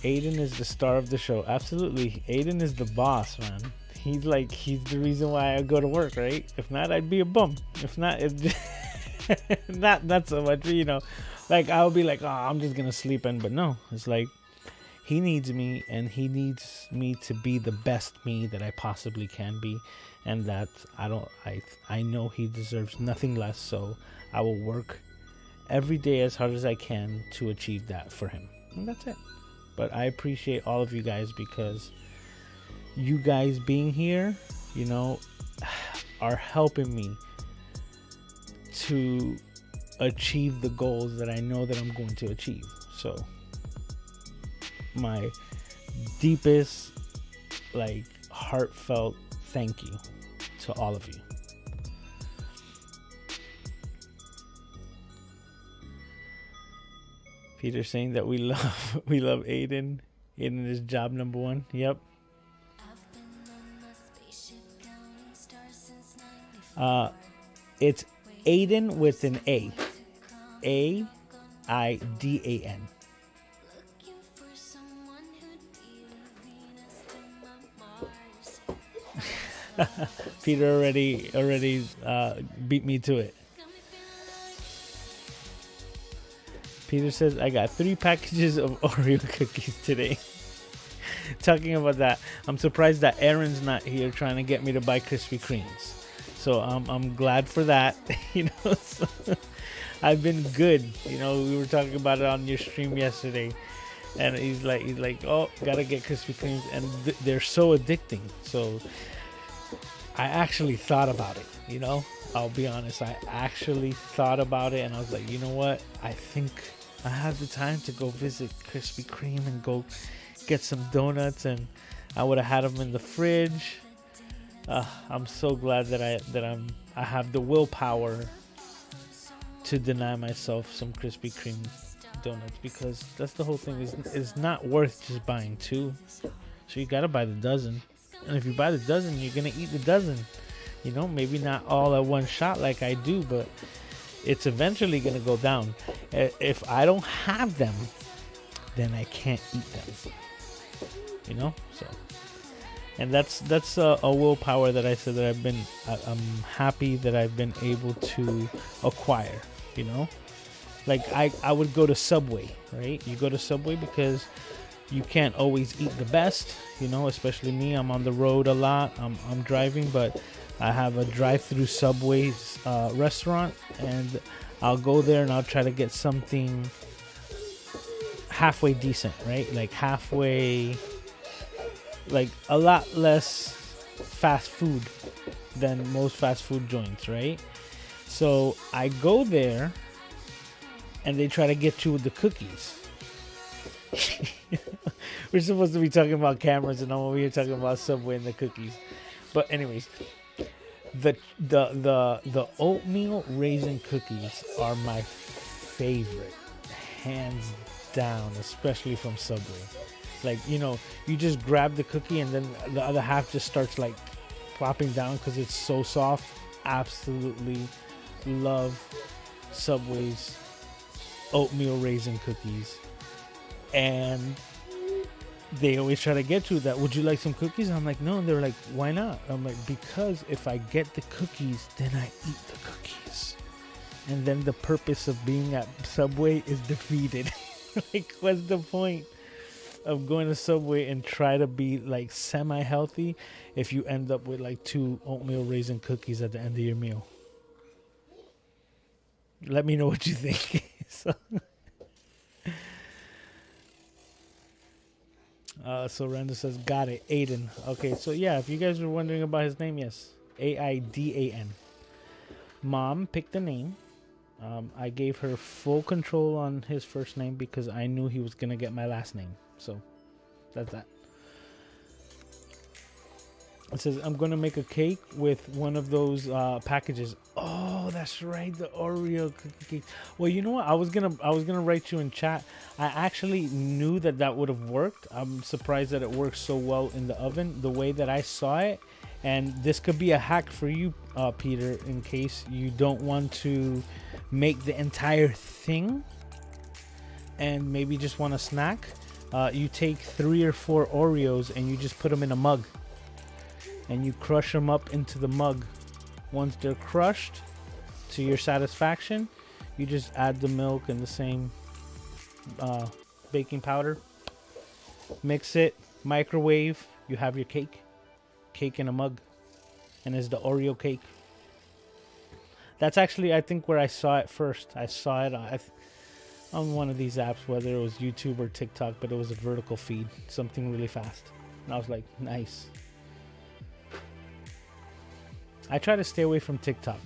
Aiden is the star of the show. Absolutely. Aiden is the boss, man. He's the reason why I go to work, right? If not, I'd be a bum. If not, not so much, you know. Like, I'll be like, oh, I'm just gonna sleep in. But no, it's like, he needs me, and he needs me to be the best me that I possibly can be, and that I know he deserves nothing less. So I will work every day as hard as I can to achieve that for him, and that's it. But I appreciate all of you guys, because you guys being here, you know, are helping me to achieve the goals that I know that I'm going to achieve. So my deepest, like, heartfelt thank you to all of you. Peter saying that we love Aiden. Aiden is job number one. Yep. It's Aiden with an A. Aidan. Peter already beat me to it. Peter says, I got 3 packages of Oreo cookies today. Talking about that, I'm surprised that Aaron's not here trying to get me to buy Krispy Kremes. So I'm glad for that. You know, so I've been good. You know, we were talking about it on your stream yesterday, and he's like, oh, gotta get Krispy Kremes, and they're so addicting. So I actually thought about it. You know, I'll be honest. I actually thought about it, and I was like, you know what? I think I have the time to go visit Krispy Kreme and go get some donuts, and I would have had them in the fridge. I'm so glad that I have the willpower to deny myself some Krispy Kreme donuts, because that's the whole thing. It's not worth just buying 2, so you gotta buy the dozen. And if you buy the dozen, you're gonna eat the dozen. You know, maybe not all at one shot like I do, but it's eventually gonna go down. If I don't have them, then I can't eat them. You know, so. And that's a willpower that I said that I'm happy that I've been able to acquire, you know? Like I would go to Subway, right? You go to Subway because you can't always eat the best, you know, especially me. I'm on the road a lot. I'm driving, but I have a drive-through Subway restaurant, and I'll go there and I'll try to get something halfway decent, right? Like halfway, like a lot less fast food than most fast food joints, right? So I go there and they try to get you with the cookies. We're supposed to be talking about cameras, and I'm over here talking about Subway and the cookies. But anyways, the oatmeal raisin cookies are my favorite, hands down, especially from Subway. Like, you know, you just grab the cookie and then the other half just starts like plopping down because it's so soft. Absolutely love Subway's oatmeal raisin cookies. And they always try to get you that, would you like some cookies? And I'm like, no. And they're like, why not? I'm like, because if I get the cookies, then I eat the cookies. And then the purpose of being at Subway is defeated. Like, what's the point of going to Subway and try to be like semi-healthy if you end up with like 2 oatmeal raisin cookies at the end of your meal? Let me know what you think. So Randa says, got it, Aiden. Okay, so yeah, if you guys were wondering about his name, yes, Aidan. Mom picked the name. I gave her full control on his first name because I knew he was gonna get my last name. So that's that. It says, I'm gonna make a cake with one of those packages. Oh, that's right, the Oreo cake. Well, you know what? I was gonna write you in chat. I actually knew that would have worked. I'm surprised that it works so well in the oven, the way that I saw it. And this could be a hack for you, Peter, in case you don't want to make the entire thing and maybe just want a snack. You take 3 or 4 Oreos and you just put them in a mug. And you crush them up into the mug. Once they're crushed to your satisfaction, you just add the milk and the same baking powder, mix it, microwave. You have your cake in a mug, and it's the Oreo cake. That's actually, I think, where I saw it first. I saw it on one of these apps, whether it was YouTube or TikTok, but it was a vertical feed, something really fast. And I was like, nice. I try to stay away from TikTok.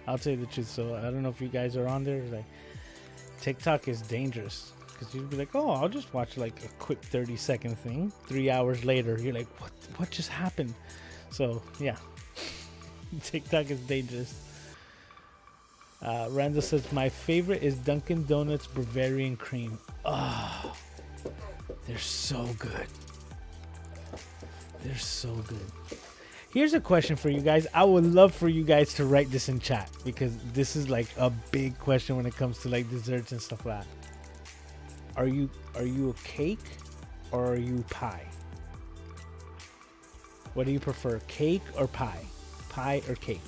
I'll tell you the truth. So I don't know if you guys are on there. Like, TikTok is dangerous because you'd be like, oh, I'll just watch like a quick 30-second thing. 3 hours later, you're like, what just happened? So yeah, TikTok is dangerous. Randall says, my favorite is Dunkin' Donuts Bavarian Cream. Oh, they're so good. They're so good. Here's a question for you guys. I would love for you guys to write this in chat because this is like a big question when it comes to like desserts and stuff like that. Are you a cake or are you pie? What do you prefer, cake or pie? Pie or cake?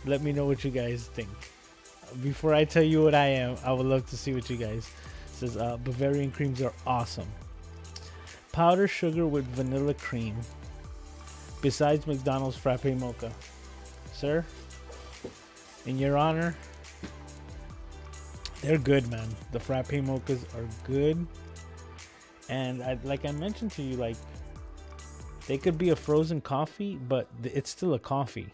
Let me know what you guys think. Before I tell you what I am, I would love to see what you guys says. Bavarian creams are awesome. Powdered sugar with vanilla cream. Besides McDonald's frappe mocha. Sir, in your honor, they're good, man. The frappe mochas are good. And like I mentioned to you, like, they could be a frozen coffee, but it's still a coffee.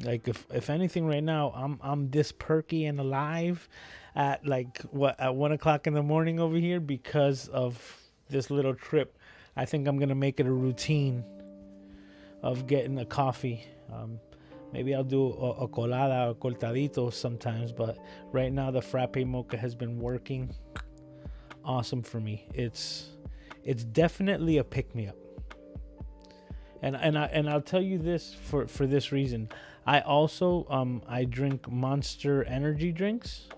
Like, if anything right now, I'm this perky and alive at like at 1 o'clock in the morning over here because of this little trip. I think I'm gonna make it a routine of getting a coffee. Maybe I'll do a colada or cortadito sometimes, but right now the frappe mocha has been working awesome for me. It's definitely a pick-me-up. And I'll tell you this for this reason. I also I drink Monster energy drinks,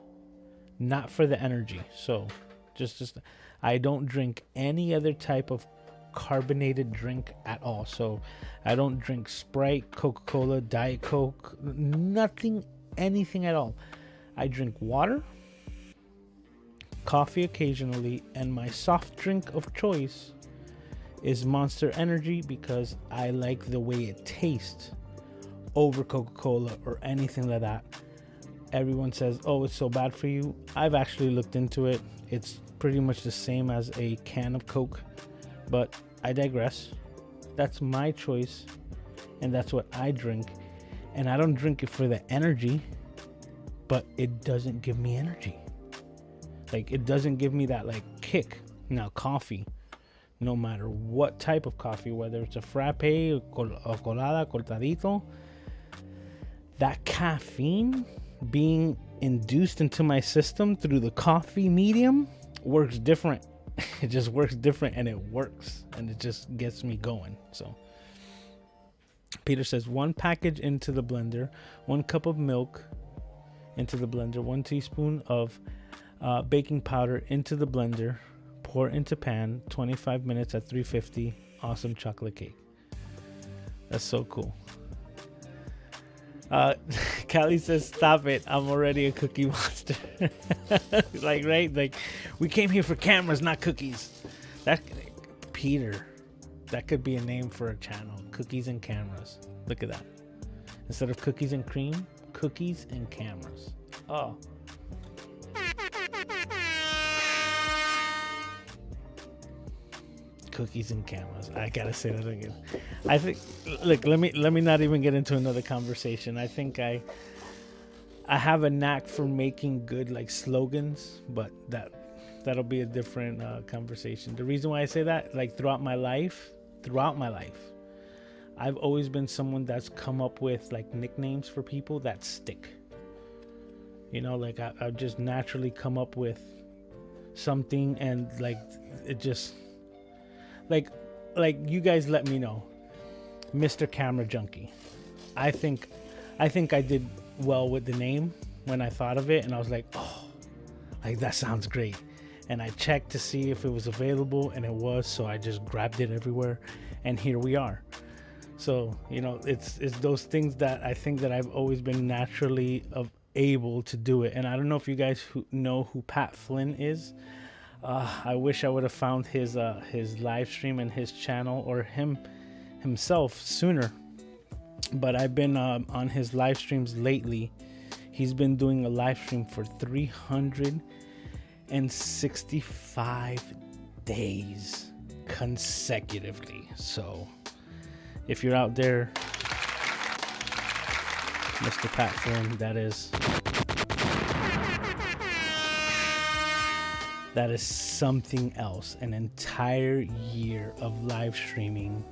not for the energy. So just I don't drink any other type of carbonated drink at all. So I don't drink Sprite, Coca-Cola, Diet Coke, nothing, anything at all. I drink water, coffee occasionally, and my soft drink of choice is Monster Energy because I like the way it tastes over Coca-Cola or anything like that. Everyone says, oh, it's so bad for you. I've actually looked into it. It's pretty much the same as a can of Coke, but I digress. That's my choice, and that's what I drink. And I don't drink it for the energy, but it doesn't give me energy. Like, it doesn't give me that like kick. Now, coffee, no matter what type of coffee, whether it's a frappe, a colada, cortadito, that caffeine being induced into my system through the coffee medium works different. It just works different, and it works, and it just gets me going. So Peter says 1 package into the blender, 1 cup of milk into the blender, 1 teaspoon of baking powder into the blender, pour into pan, 25 minutes at 350. Awesome chocolate cake. That's so cool. Callie says, stop it. I'm already a cookie monster. Like, right? Like, we came here for cameras, not cookies. Peter, that could be a name for a channel. Cookies and cameras. Look at that. Instead of cookies and cream, cookies and cameras. Oh. Cookies and cameras. I gotta say that again. I think, look, let me not even get into another conversation. I think I have a knack for making good like slogans, but that'll be a different conversation. The reason why I say that, like, throughout my life, I've always been someone that's come up with like nicknames for people that stick. You know, like I've just naturally come up with something, and like it just like you guys let me know. MrCameraJunkie. I think I did well with the name when I thought of it, and I was like, oh, like that sounds great. And I checked to see if it was available, and it was, so I just grabbed it everywhere, and here we are. So, you know, it's those things that I think that I've always been naturally able to do it. And I don't know if you guys know who Pat Flynn is. I wish I would have found his live stream and his channel, or himself sooner. But I've been on his live streams lately. He's been doing a live stream for 365 days consecutively. So if you're out there, Mr. Pat Flynn, that is something else. An entire year of live streaming.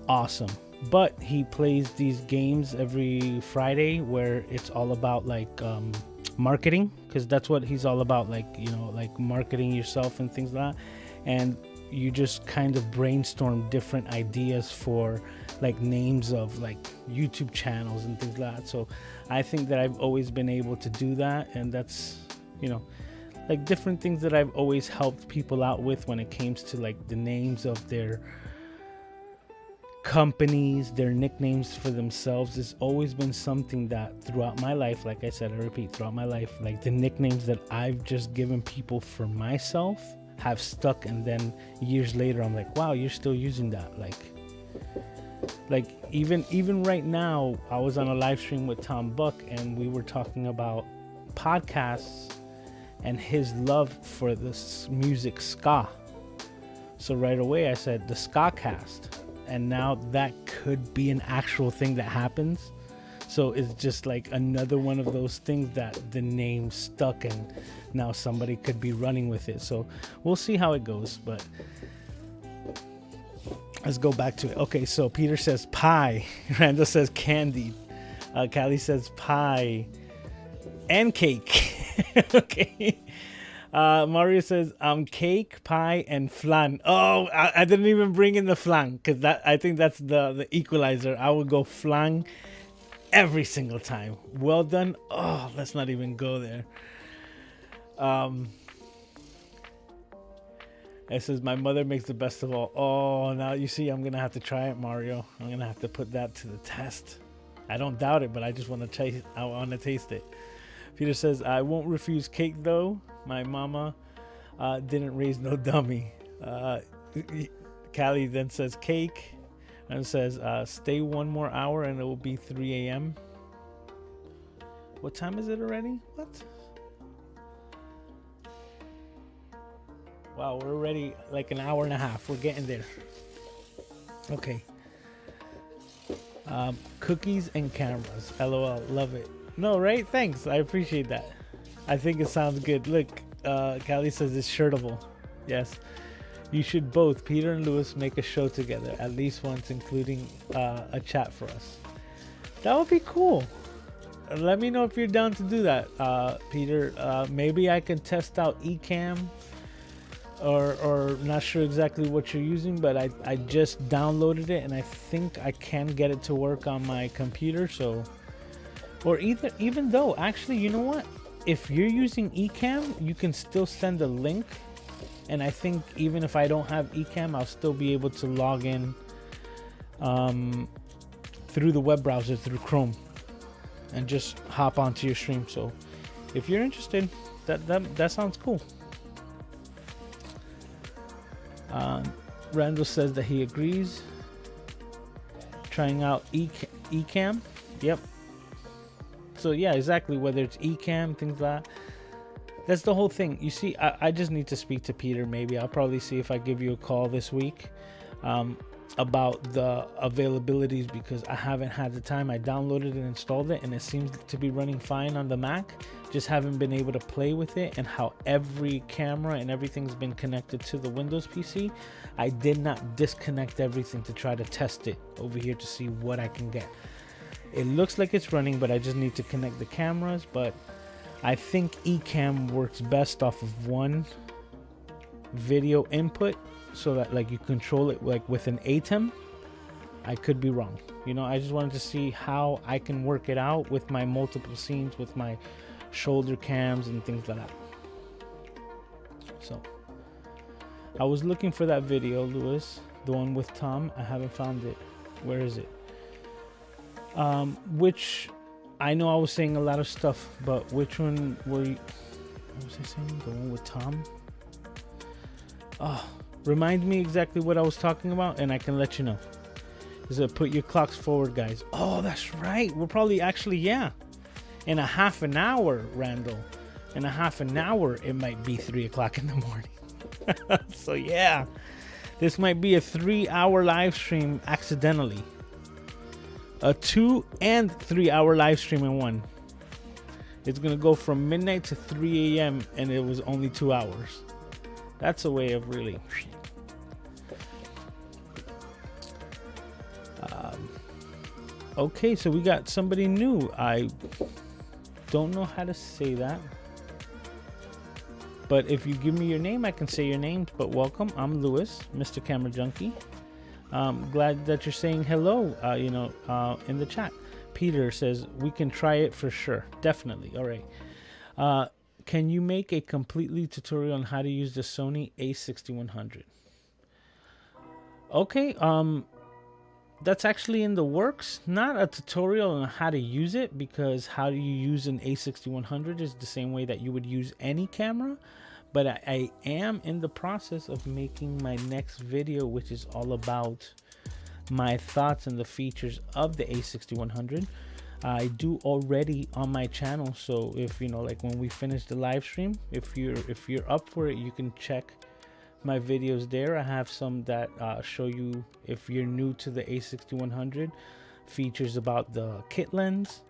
Awesome. But he plays these games every Friday where it's all about like marketing, because that's what he's all about, like, you know, like marketing yourself and things like that. And you just kind of brainstorm different ideas for like names of like YouTube channels and things like that. So I think that I've always been able to do that, and that's, you know, like different things that I've always helped people out with when it comes to like the names of their companies, their nicknames for themselves. It's always been something that throughout my life, like I said, I repeat, throughout my life, like the nicknames that I've just given people for myself have stuck. And then years later, I'm like, wow, you're still using that. Like even right now, I was on a live stream with Tom Buck, and we were talking about podcasts and his love for this music ska. So right away I said the Ska Cast, and now that could be an actual thing that happens. So it's just like another one of those things that the name stuck, and now somebody could be running with it. So we'll see how it goes, but let's go back to it. Okay, so Peter says pie. Randall says candy. Callie says pie and cake. Okay. Mario says cake, pie, and flan. Oh, I didn't even bring in the flan, because I think that's the equalizer. I would go flan every single time. Well done. Oh, let's not even go there. It says my mother makes the best of all. Oh, now you see, I'm gonna have to try it, Mario. I'm gonna have to put that to the test. I don't doubt it, but I just want to taste. I want to taste it. Peter says I won't refuse cake though. My mama didn't raise no dummy. Callie then says cake, and says stay one more hour and it will be 3 a.m. What time is it already? What? Wow, we're already like an hour and a half. We're getting there. Okay. Cookies and cameras. LOL. Love it. No, right? Thanks. I appreciate that. I think it sounds good. Look, Callie says it's shirtable. Yes. You should both, Peter and Lewis, make a show together at least once, including a chat for us. That would be cool. Let me know if you're down to do that, Peter. Maybe I can test out Ecamm, or not sure exactly what you're using, but I just downloaded it and I think I can get it to work on my computer. So, or even though, actually, you know what? If you're using Ecamm, you can still send a link. And I think even if I don't have Ecamm, I'll still be able to log in through the web browser, through Chrome, and just hop onto your stream. So if you're interested, that sounds cool. Randall says that he agrees. Trying out Ecamm. Yep. So yeah, exactly. Whether it's Ecamm, things like that. That's the whole thing. You see, I just need to speak to Peter. Maybe I'll probably see if I give you a call this week about the availabilities, because I haven't had the time. I downloaded and installed it, and it seems to be running fine on the Mac. Just haven't been able to play with it, and how every camera and everything's been connected to the Windows PC. I did not disconnect everything to try to test it over here to see what I can get. It looks like it's running, but I just need to connect the cameras. But I think Ecamm works best off of one video input, so that like you control it like with an ATEM. I could be wrong. You know, I just wanted to see how I can work it out with my multiple scenes, with my shoulder cams and things like that. So I was looking for that video, Lewis, the one with Tom. I haven't found it. Where is it? Which I know I was saying a lot of stuff, but which one were you? What was I saying? The one with Tom? Remind me exactly what I was talking about, and I can let you know. Is it put your clocks forward, guys? Oh, that's right. We're probably actually, yeah, in a half an hour, Randall. In a half an hour, it might be 3 o'clock in the morning. So yeah, this might be a 3-hour live stream accidentally. A 2 and 3 hour live stream in one. It's gonna go from midnight to 3 a.m. and it was only 2 hours. That's a way of really. Okay, so we got somebody new. I don't know how to say that, but if you give me your name, I can say your name. But welcome, I'm Lewis, Mr. Camera Junkie. Glad that you're saying hello. In the chat. Peter says we can try it for sure. Definitely. All right. Can you make a completely tutorial on how to use the Sony A6100? Okay. That's actually in the works. Not a tutorial on how to use it, because how do you use an A6100 is the same way that you would use any camera. But I am in the process of making my next video, which is all about my thoughts and the features of the A6100. I do already on my channel, so if like when we finish the live stream, if you're up for it, you can check my videos there. I have some that show you, if you're new to the A6100, features about the kit lens.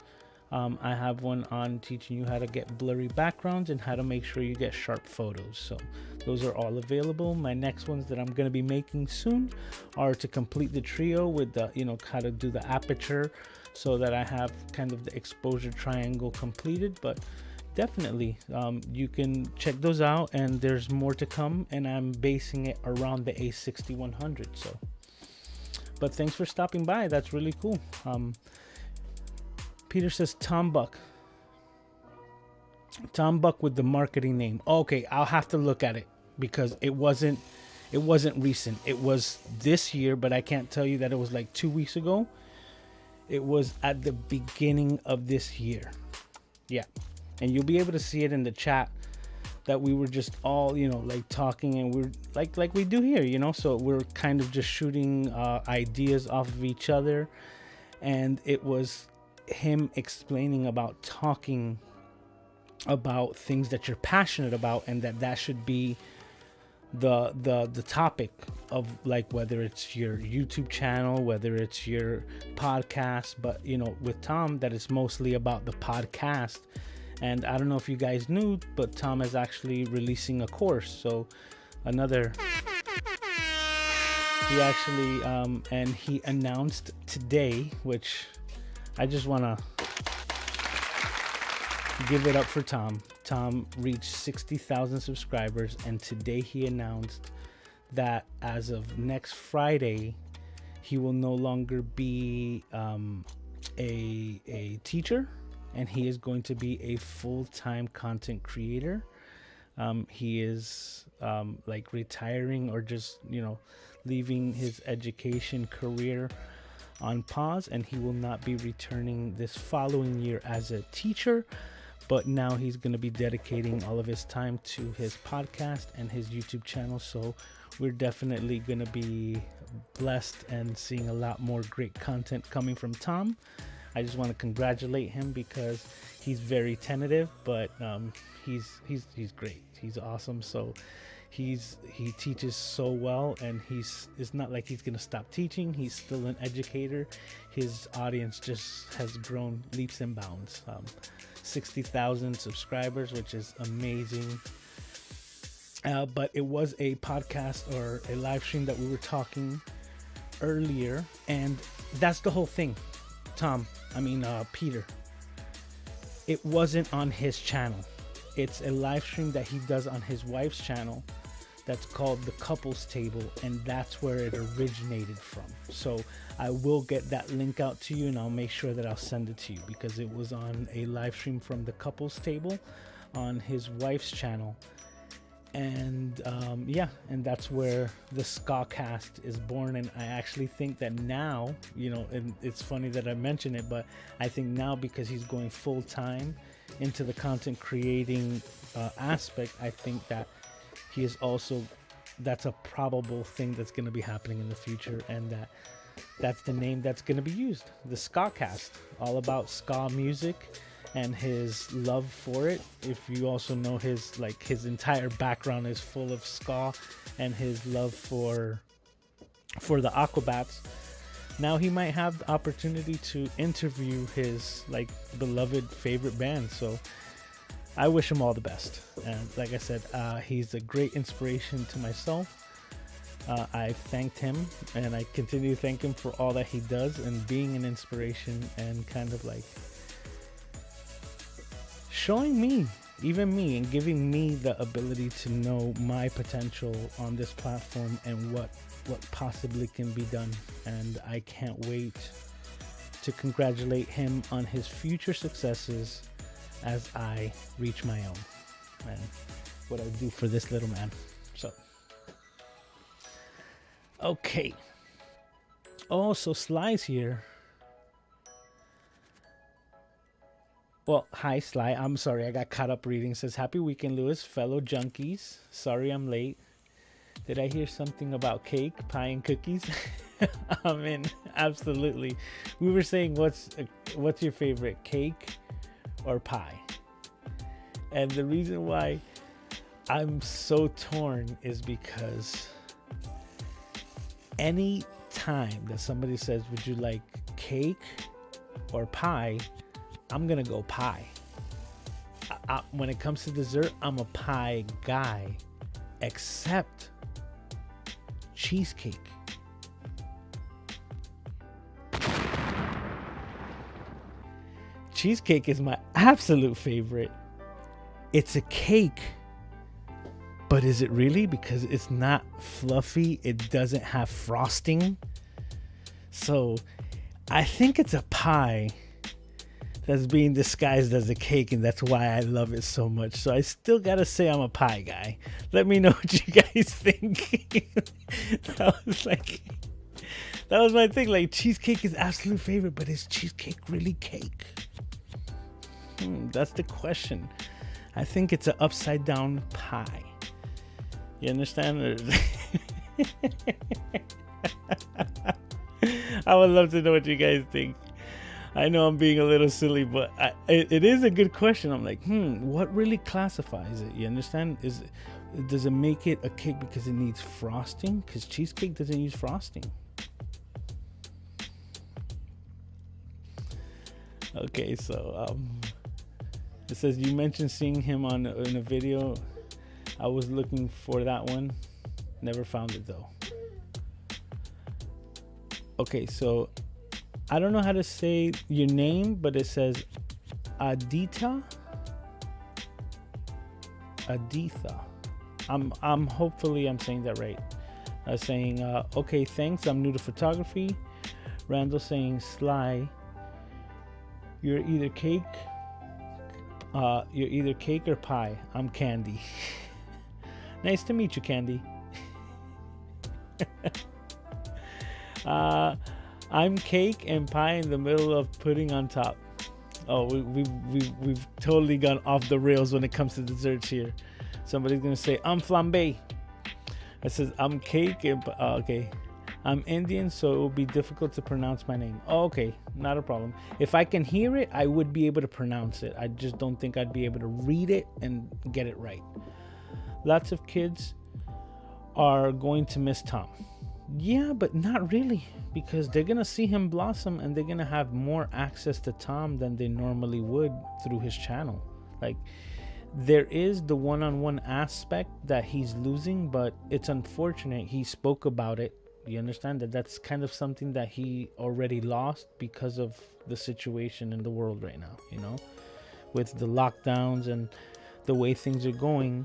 I have one on teaching you how to get blurry backgrounds and how to make sure you get sharp photos. So those are all available. My next ones that I'm going to be making soon are to complete the trio with the, how to do the aperture, so that I have kind of the exposure triangle completed. But definitely, you can check those out, and there's more to come, and I'm basing it around the A6100. So, but thanks for stopping by. That's really cool. Peter says Tom Buck. Tom Buck with the marketing name. Okay, I'll have to look at it, because it wasn't recent. It was this year, but I can't tell you that it was like 2 weeks ago. It was at the beginning of this year. Yeah. And you'll be able to see it in the chat that we were just all, like talking, and we're like we do here, so we're kind of just shooting ideas off of each other. And it was him explaining about talking about things that you're passionate about, and that should be the topic of, like, whether it's your YouTube channel, whether it's your podcast. But with Tom, that is mostly about the podcast. And I don't know if you guys knew, but Tom is actually releasing a course. So he actually and he announced today, which I just want to give it up for Tom. Tom reached 60,000 subscribers, and today he announced that as of next Friday, he will no longer be a teacher, and he is going to be a full-time content creator. He is like retiring, or just leaving his education career on pause, and he will not be returning this following year as a teacher. But now he's going to be dedicating all of his time to his podcast and his YouTube channel. So we're definitely going to be blessed and seeing a lot more great content coming from Tom. I just want to congratulate him, because he's very tentative, but he's great. He's awesome. So he teaches so well, and it's not like he's going to stop teaching. He's still an educator. His audience just has grown leaps and bounds. 60,000 subscribers, which is amazing. But it was a podcast or a live stream that we were talking earlier, and that's the whole thing. Peter, it wasn't on his channel. It's a live stream that he does on his wife's channel that's called The Couples Table, and that's where it originated from. So I will get that link out to you, and I'll make sure that I'll send it to you, because it was on a live stream from The Couples Table on his wife's channel. And and that's where the Skawcast is born. And I actually think that now, and it's funny that I mention it, but I think now, because he's going full time into the content creating aspect, I think that he is also that's a probable thing that's going to be happening in the future, and that's the name that's going to be used. The Ska Cast, all about ska music and his love for it. If you also know his entire background is full of ska and his love for the Aquabats. Now he might have the opportunity to interview his beloved favorite band. So I wish him all the best. And like I said, he's a great inspiration to myself. I thanked him, and I continue to thank him for all that he does and being an inspiration and kind of showing me, even me, and giving me the ability to know my potential on this platform and what possibly can be done. And I can't wait to congratulate him on his future successes as I reach my own and what I do for this little man. So okay. Oh, so Sly's here. Well, hi Sly. I'm sorry, I got caught up reading. It says, happy weekend, Lewis, fellow junkies. Sorry I'm late. Did I hear something about cake, pie, and cookies? I'm in. Absolutely. We were saying, what's your favorite, cake or pie? And the reason why I'm so torn is because any time that somebody says, would you like cake or pie, I'm gonna go pie. When it comes to dessert, I'm a pie guy, except cheesecake. Cheesecake is my absolute favorite. It's a cake, but is it really? Because it's not fluffy. It doesn't have frosting. So I think it's a pie that's being disguised as a cake, and that's why I love it so much. So I still gotta say I'm a pie guy. Let me know what you guys think. that was my thing. Like, cheesecake is absolute favorite, but is cheesecake really cake? That's the question. I think it's an upside down pie. You understand? I would love to know what you guys think. I know I'm being a little silly, but it is a good question. I'm like, what really classifies it? You understand? Does it make it a cake because it needs frosting? Because cheesecake doesn't use frosting. Okay, so it says you mentioned seeing him in a video. I was looking for that one, never found it though. Okay, so I don't know how to say your name, but it says Aditha. I'm hopefully I'm saying that right. Saying okay, thanks. I'm new to photography. Randall saying, Sly, you're either cake or pie. I'm Candy. Nice to meet you, Candy. I'm cake and pie in the middle of pudding on top. Oh, we've totally gone off the rails when it comes to desserts here. Somebody's gonna say I'm flambe. It says I'm cake and okay. I'm Indian, so it will be difficult to pronounce my name. Oh, okay, not a problem. If I can hear it, I would be able to pronounce it. I just don't think I'd be able to read it and get it right. Lots of kids are going to miss Tom. Yeah, but not really, because they're gonna see him blossom and they're gonna have more access to Tom than they normally would through his channel. Like, there is the one-on-one aspect that he's losing, but it's unfortunate. He spoke about it. You understand that that's kind of something that he already lost because of the situation in the world right now, you know, with the lockdowns and the way things are going.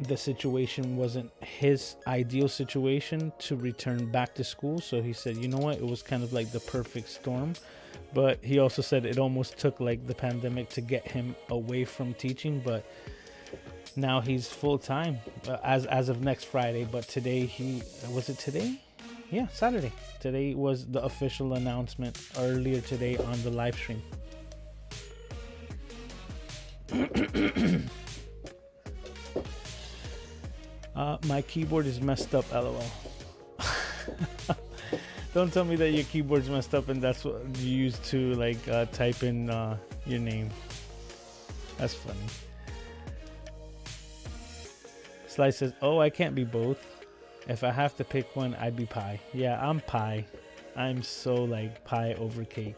The situation wasn't his ideal situation to return back to school. So he said, you know what, it was kind of like the perfect storm. But he also said it almost took like the pandemic to get him away from teaching. But now he's full-time as of next Friday. But today was it today? Yeah, Saturday. Today was the official announcement earlier today on the live stream. My keyboard is messed up, lol. Don't tell me that your keyboard's messed up and that's what you use to like type in your name. That's funny. Slice says, oh, I can't be both. If I have to pick one, I'd be pie. Yeah, I'm pie. I'm so like pie over cake.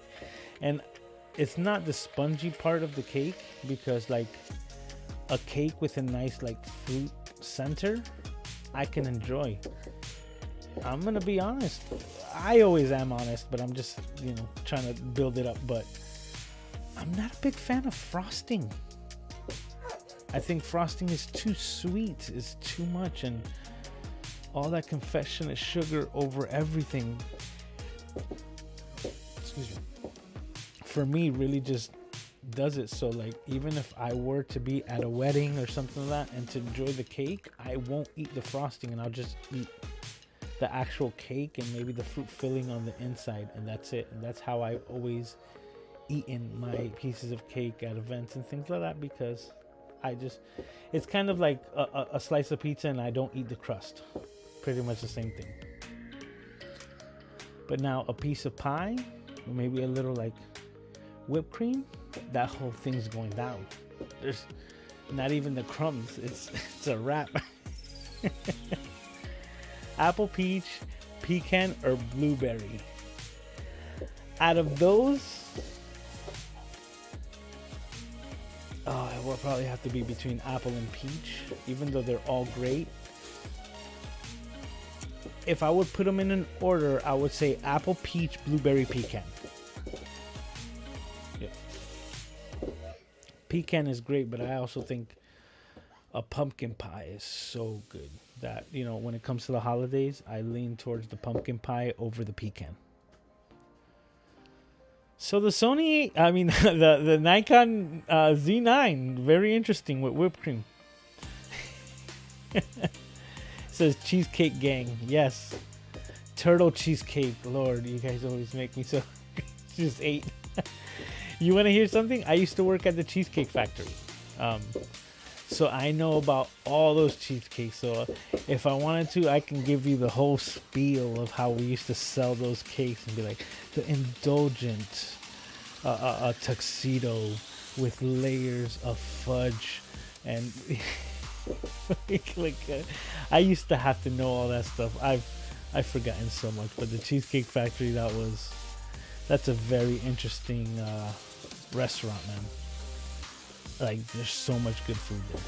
And it's not the spongy part of the cake, because like a cake with a nice like fruit center, I can enjoy. I'm gonna be honest. I always am honest, but I'm just, you know, trying to build it up. But I'm not a big fan of frosting. I think frosting is too sweet, it's too much, and all that confectionate sugar over everything, excuse me, for me really just does it. So like, even if I were to be at a wedding or something like that and to enjoy the cake, I won't eat the frosting and I'll just eat the actual cake and maybe the fruit filling on the inside, and that's it. And that's how I've always eaten my pieces of cake at events and things like that, because it's kind of like a slice of pizza and I don't eat the crust. Pretty much the same thing. But now a piece of pie, or maybe a little like whipped cream, that whole thing's going down. There's not even the crumbs. It's a wrap. Apple, peach, pecan, or blueberry. Out of those, it will probably have to be between apple and peach, even though they're all great. If I would put them in an order, I would say apple, peach, blueberry, pecan. Yep. Pecan is great, but I also think a pumpkin pie is so good that, you know, when it comes to the holidays, I lean towards the pumpkin pie over the pecan. So the the Nikon Z9, very interesting with whipped cream. It says cheesecake gang. Yes. Turtle cheesecake. Lord, you guys always make me so just ate. You want to hear something? I used to work at the Cheesecake Factory. So I know about all those cheesecakes. So if I wanted to, I can give you the whole spiel of how we used to sell those cakes and be like, the indulgent tuxedo with layers of fudge and I used to have to know all that stuff. I've forgotten so much, but the Cheesecake Factory, that's a very interesting restaurant, man. Like, there's so much good food there.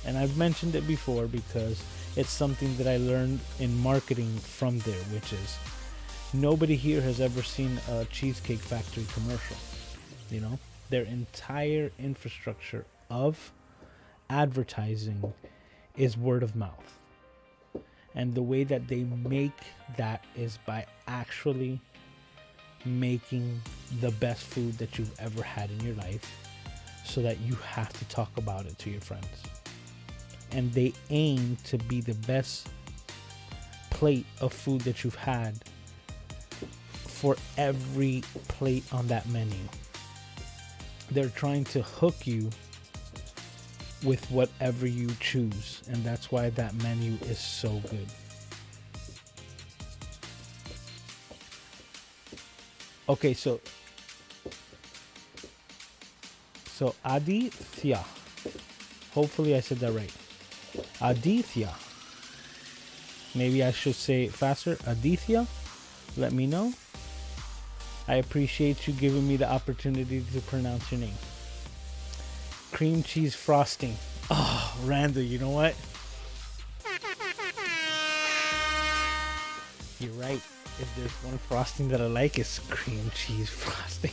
And I've mentioned it before because it's something that I learned in marketing from there, which is nobody here has ever seen a Cheesecake Factory commercial. You know, their entire infrastructure of advertising is word of mouth. And the way that they make that is by actually making the best food that you've ever had in your life, so that you have to talk about it to your friends. And they aim to be the best plate of food that you've had for every plate on that menu. They're trying to hook you with whatever you choose, and that's why that menu is so good. Okay, so Aditya, hopefully I said that right. Aditya, maybe I should say it faster. Aditya, let me know. I appreciate you giving me the opportunity to pronounce your name. Cream cheese frosting. Oh, Randall, you know what? You're right. If there's one frosting that I like, it's cream cheese frosting.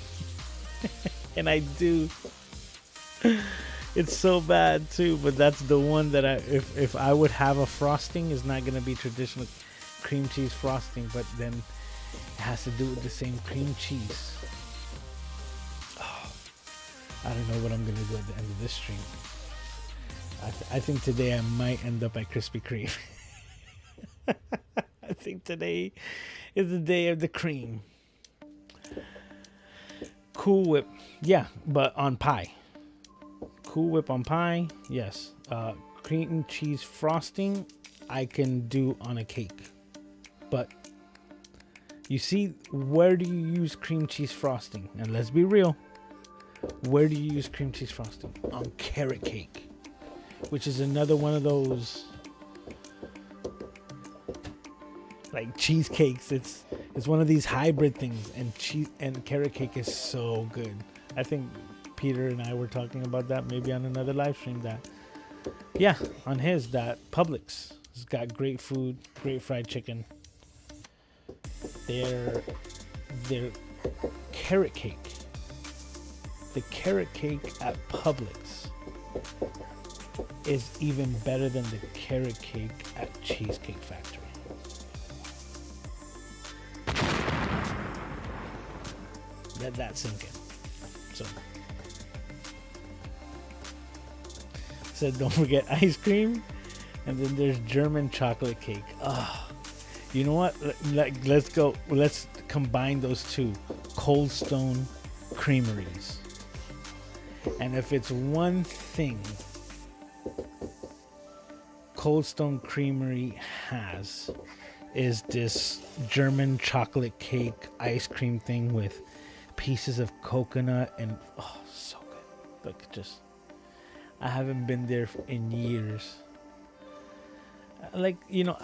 And I do. It's so bad too, but that's the one that if I would have a frosting, it's not gonna be traditional cream cheese frosting, but then it has to do with the same cream cheese. Oh, I don't know what I'm gonna do at the end of this stream. I think today I might end up at Krispy Kreme. I think today is the day of the cream. Cool Whip, yeah, but on pie. Cool Whip on pie, yes. Cream cheese frosting I can do on a cake. But you see, where do you use cream cheese frosting? And let's be real, where do you use cream cheese frosting? On carrot cake, which is another one of those like cheesecakes. It's one of these hybrid things, and cheese and carrot cake is so good. I think Peter and I were talking about that maybe on another live stream, that on his, that Publix has got great food, great fried chicken. Their carrot cake, the carrot cake at Publix is even better than the carrot cake at Cheesecake Factory. Let that sink in. So, said don't forget ice cream, and then there's German chocolate cake. Oh, you know what? Let's go. Let's combine those two. Cold Stone Creameries. And if it's one thing Cold Stone Creamery has, is this German chocolate cake ice cream thing with pieces of coconut, and oh, so good. Look, just, I haven't been there in years. Like, you know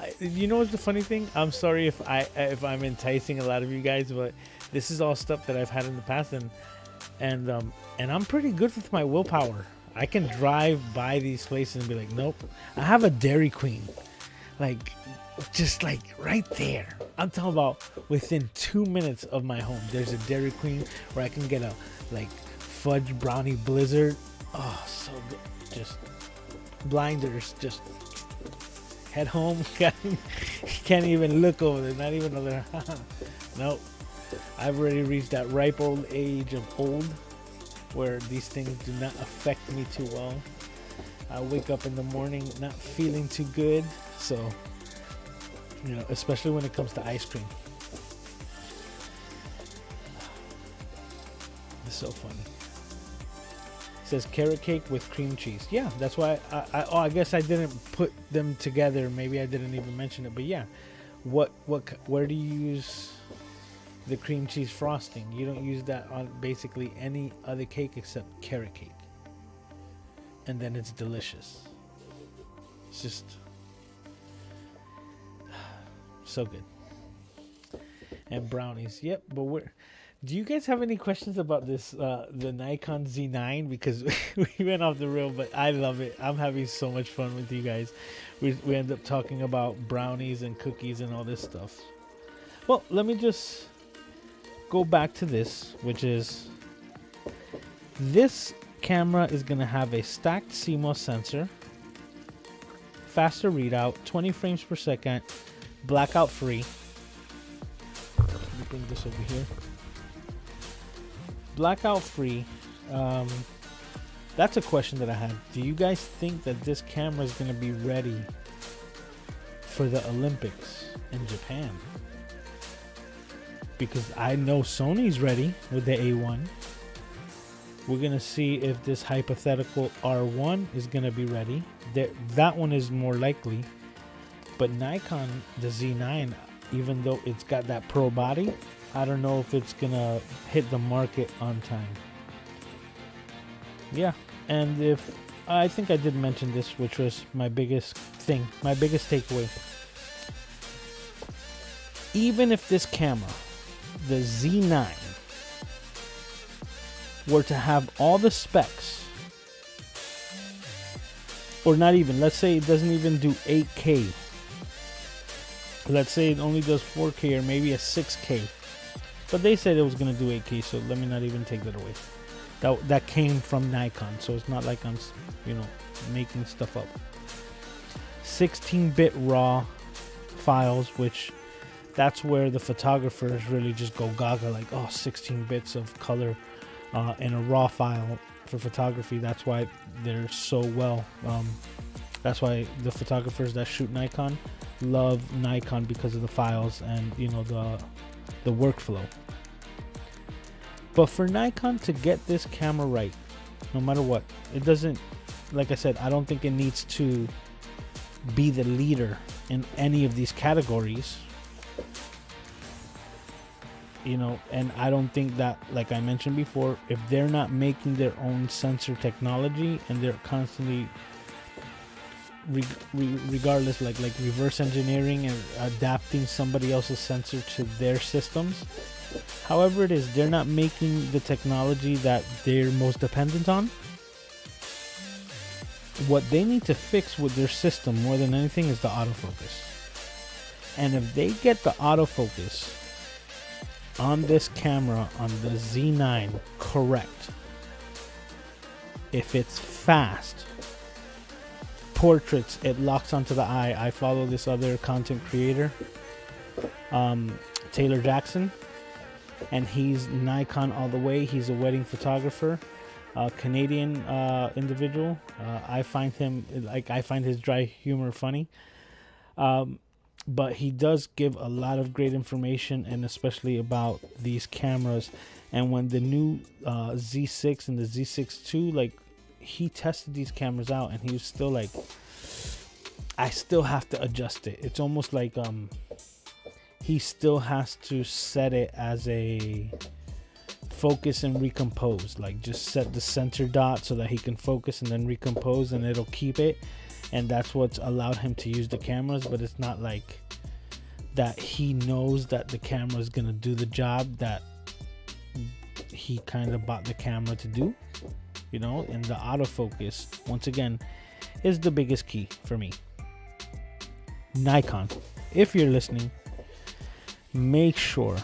what's the funny thing? I'm sorry if I'm enticing a lot of you guys, but this is all stuff that I've had in the past, and I'm pretty good with my willpower. I can drive by these places and be like, nope. I have a Dairy Queen, like, just like right there. I'm talking about within 2 minutes of my home. There's a Dairy Queen where I can get a like fudge brownie blizzard. Oh, so good. Just blinders. Just head home. Can't even look over there. Not even a little. Nope. I've already reached that ripe old age of old, where these things do not affect me too well. I wake up in the morning not feeling too good, so, you know, especially when it comes to ice cream. It's so funny. It says carrot cake with cream cheese. Yeah, that's why I guess I didn't put them together. Maybe I didn't even mention it, but yeah. Where do you use the cream cheese frosting? You don't use that on basically any other cake except carrot cake, and then it's delicious. It's just so good. And brownies, yep. But do you guys have any questions about this the Nikon Z9? Because we went off the rail, but I love it. I'm having so much fun with you guys. We end up talking about brownies and cookies and all this stuff. Well, let me just go back to this, which is, this camera is going to have a stacked CMOS sensor, faster readout, 20 frames per second, blackout free. Let me bring this over here. Blackout free. That's a question that I had. Do you guys think that this camera is going to be ready for the Olympics in Japan? Because I know Sony's ready with the A1. We're going to see if this hypothetical R1 is going to be ready. That one is more likely. But Nikon, the Z9, even though it's got that pro body, I don't know if it's going to hit the market on time. Yeah, and if I think I did mention this, which was my biggest thing, my biggest takeaway. Even if this camera, the Z9, were to have all the specs, or not even, let's say it doesn't even do 8K, let's say it only does 4K or maybe a 6K, but they said it was going to do 8K, so let me not even take that away. That came from Nikon, so it's not like I'm, making stuff up. 16-bit RAW files, which that's where the photographers really just go gaga, like, oh, 16 bits of color in a RAW file for photography. That's why they're so well. That's why the photographers that shoot Nikon love Nikon, because of the files and the workflow. But for Nikon to get this camera right, no matter what, it doesn't, like I said, I don't think it needs to be the leader in any of these categories, you know. And I don't think that, like I mentioned before, if they're not making their own sensor technology and they're constantly regardless like reverse engineering and adapting somebody else's sensor to their systems, however it is, they're not making the technology that they're most dependent on. What they need to fix with their system more than anything is the autofocus. And if they get the autofocus on this camera, on the Z9, correct, if it's fast, portraits, it locks onto the eye. I follow this other content creator, Taylor Jackson, and he's Nikon all the way. He's a wedding photographer, Canadian individual. I find his dry humor funny, but he does give a lot of great information, and especially about these cameras. And when the new Z6 and the Z6 II, like, he tested these cameras out, and he was still like, I still have to adjust it. It's almost like he still has to set it as a focus and recompose, like just set the center dot so that he can focus and then recompose, and it'll keep it. And that's what's allowed him to use the cameras. But it's not like that he knows that the camera is gonna do the job that he kind of bought the camera to do, you know. And the autofocus, once again, is the biggest key for me. Nikon, if you're listening, make sure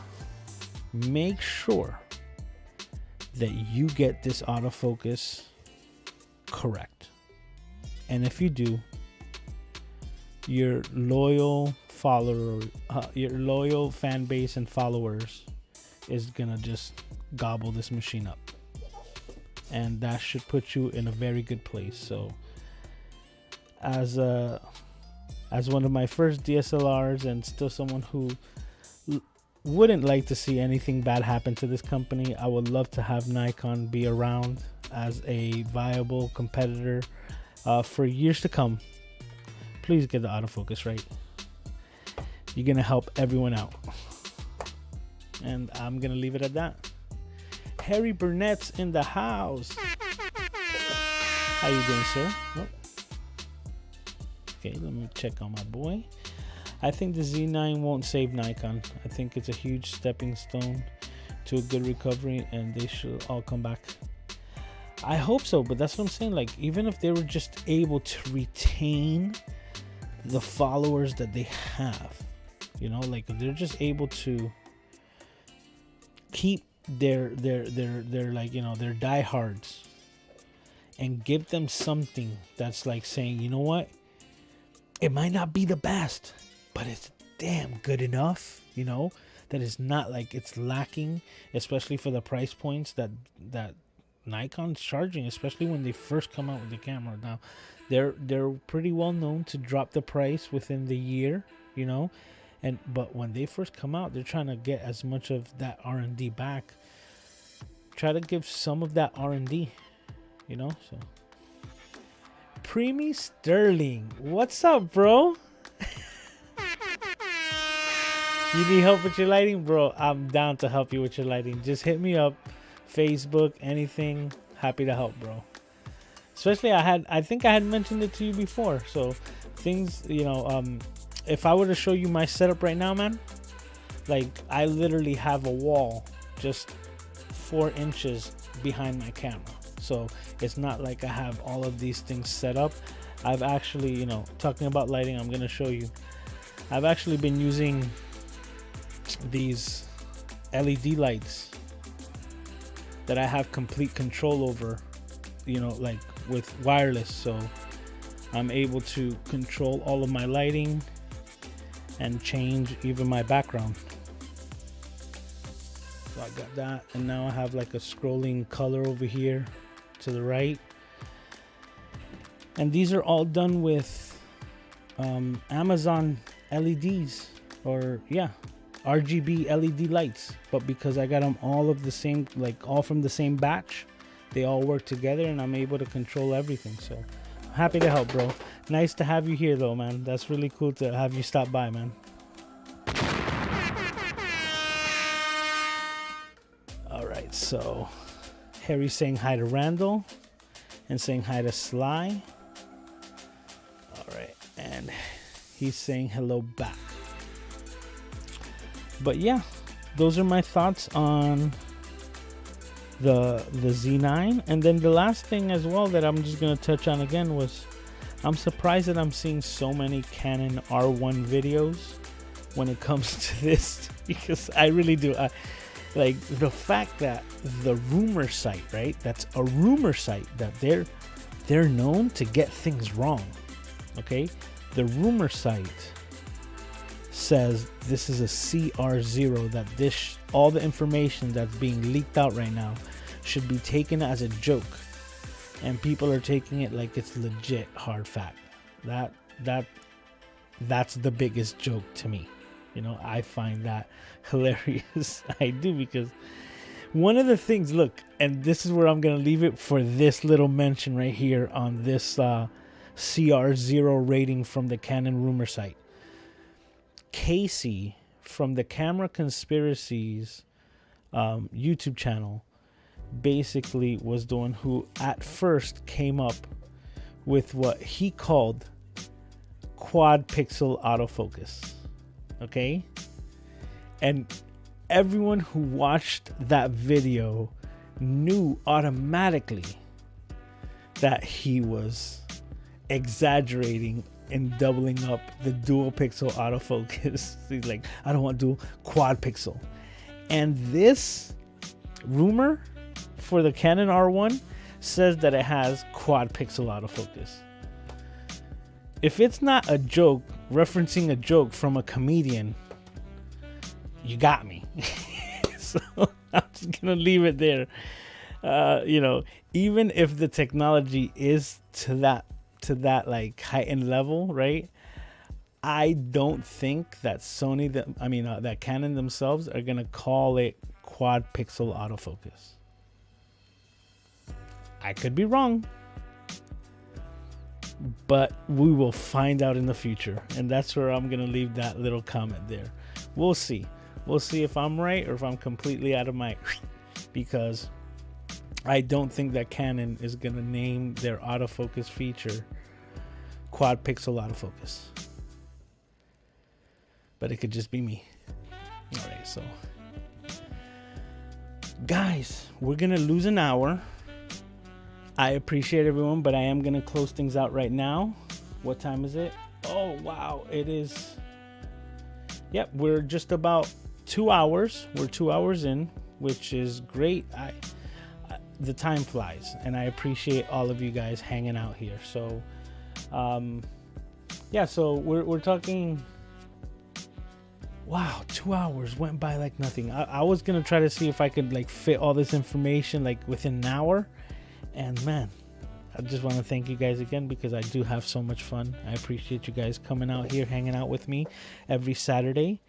that you get this autofocus correct. And if you do, your loyal follower, your loyal fan base and followers is gonna just gobble this machine up, and that should put you in a very good place. So as one of my first DSLRs, and still someone who wouldn't like to see anything bad happen to this company, I would love to have Nikon be around as a viable competitor for years to come. Please get the autofocus right. You're gonna help everyone out, and I'm gonna leave it at that. Harry Burnett's in the house. How you doing, sir? Oh. Okay, let me check on my boy. I think the Z9 won't save Nikon. I think it's a huge stepping stone to a good recovery, and they should all come back. I hope so, but that's what I'm saying. Like, even if they were just able to retain the followers that they have, you know, like if they're just able to keep their like, you know, their diehards, and give them something that's like saying, you know what, it might not be the best, but it's damn good enough, you know, that is not like it's lacking, especially for the price points that Nikon's charging, especially when they first come out with the camera. Now they're pretty well known to drop the price within the year, you know, but when they first come out, they're trying to get as much of that R&D back. Try to give some of that R&D, you know. So Preemie Sterling, what's up, bro? You need help with your lighting, bro? I'm down to help you with your lighting. Just hit me up, Facebook, anything. Happy to help, bro. Especially I think I had mentioned it to you before. So things, you know, if I were to show you my setup right now, man, like I literally have a wall just 4 inches behind my camera. So it's not like I have all of these things set up. I've actually, you know, talking about lighting, I'm gonna show you. I've actually been using these LED lights that I have complete control over, you know, like with wireless. So I'm able to control all of my lighting and change even my background. So I got that, and now I have like a scrolling color over here to the right. And these are all done with Amazon LEDs, or yeah, RGB LED lights. But because I got them all of the same, like all from the same batch, they all work together, and I'm able to control everything. So Happy to help, bro. Nice to have you here, though, man. That's really cool to have you stop by, man. All right, so Harry's saying hi to Randall and saying hi to Sly. All right, and he's saying hello back. But yeah, those are my thoughts on the Z9. And then the last thing as well that I'm just gonna touch on again was I'm surprised that I'm seeing so many Canon R1 videos when it comes to this, because I really do. Like the fact that the rumor site, right? That's a rumor site that they're known to get things wrong. Okay, the rumor site says this is a CR0, that this all the information that's being leaked out right now should be taken as a joke, and people are taking it like it's legit hard fact. That's the biggest joke to me. You know, I find that hilarious. I do, because one of the things, look, and this is where I'm gonna leave it for this little mention right here on this CR0 rating from the Canon rumor site. Casey from the Camera Conspiracies YouTube channel basically was the one who at first came up with what he called quad pixel autofocus. Okay, and everyone who watched that video knew automatically that he was exaggerating and doubling up the dual pixel autofocus. He's like, I don't want dual, quad pixel. And this rumor for the Canon R1 says that it has quad pixel autofocus. If it's not a joke, referencing a joke from a comedian, you got me. So I'm just gonna leave it there. You know, even if the technology is to that like heightened level, right? I don't think that that Canon themselves are gonna call it quad pixel autofocus. I could be wrong, but we will find out in the future, and that's where I'm gonna leave that little comment there. We'll see if I'm right or if I'm completely out of my because I don't think that Canon is gonna name their autofocus feature quad pixel autofocus, but it could just be me. All right, so guys, we're gonna lose an hour. I appreciate everyone, but I am gonna close things out right now. What time is it? Oh wow, it is. Yep, we're just about 2 hours. We're 2 hours in, which is great. The time flies, and I appreciate all of you guys hanging out here. So, yeah. So we're talking. Wow, 2 hours went by like nothing. I was gonna try to see if I could like fit all this information like within an hour. And man, I just want to thank you guys again, because I do have so much fun. I appreciate you guys coming out here, hanging out with me every Saturday.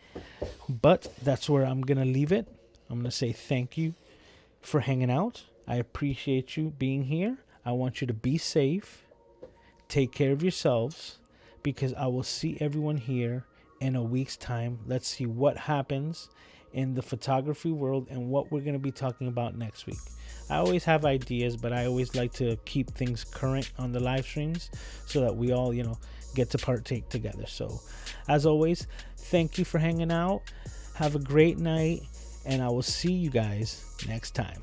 But that's where I'm going to leave it. I'm going to say thank you for hanging out. I appreciate you being here. I want you to be safe. Take care of yourselves, because I will see everyone here in a week's time. Let's see what happens in the photography world and what we're going to be talking about next week. I always have ideas, but I always like to keep things current on the live streams so that we all, get to partake together. So as always, thank you for hanging out. Have a great night, and I will see you guys next time.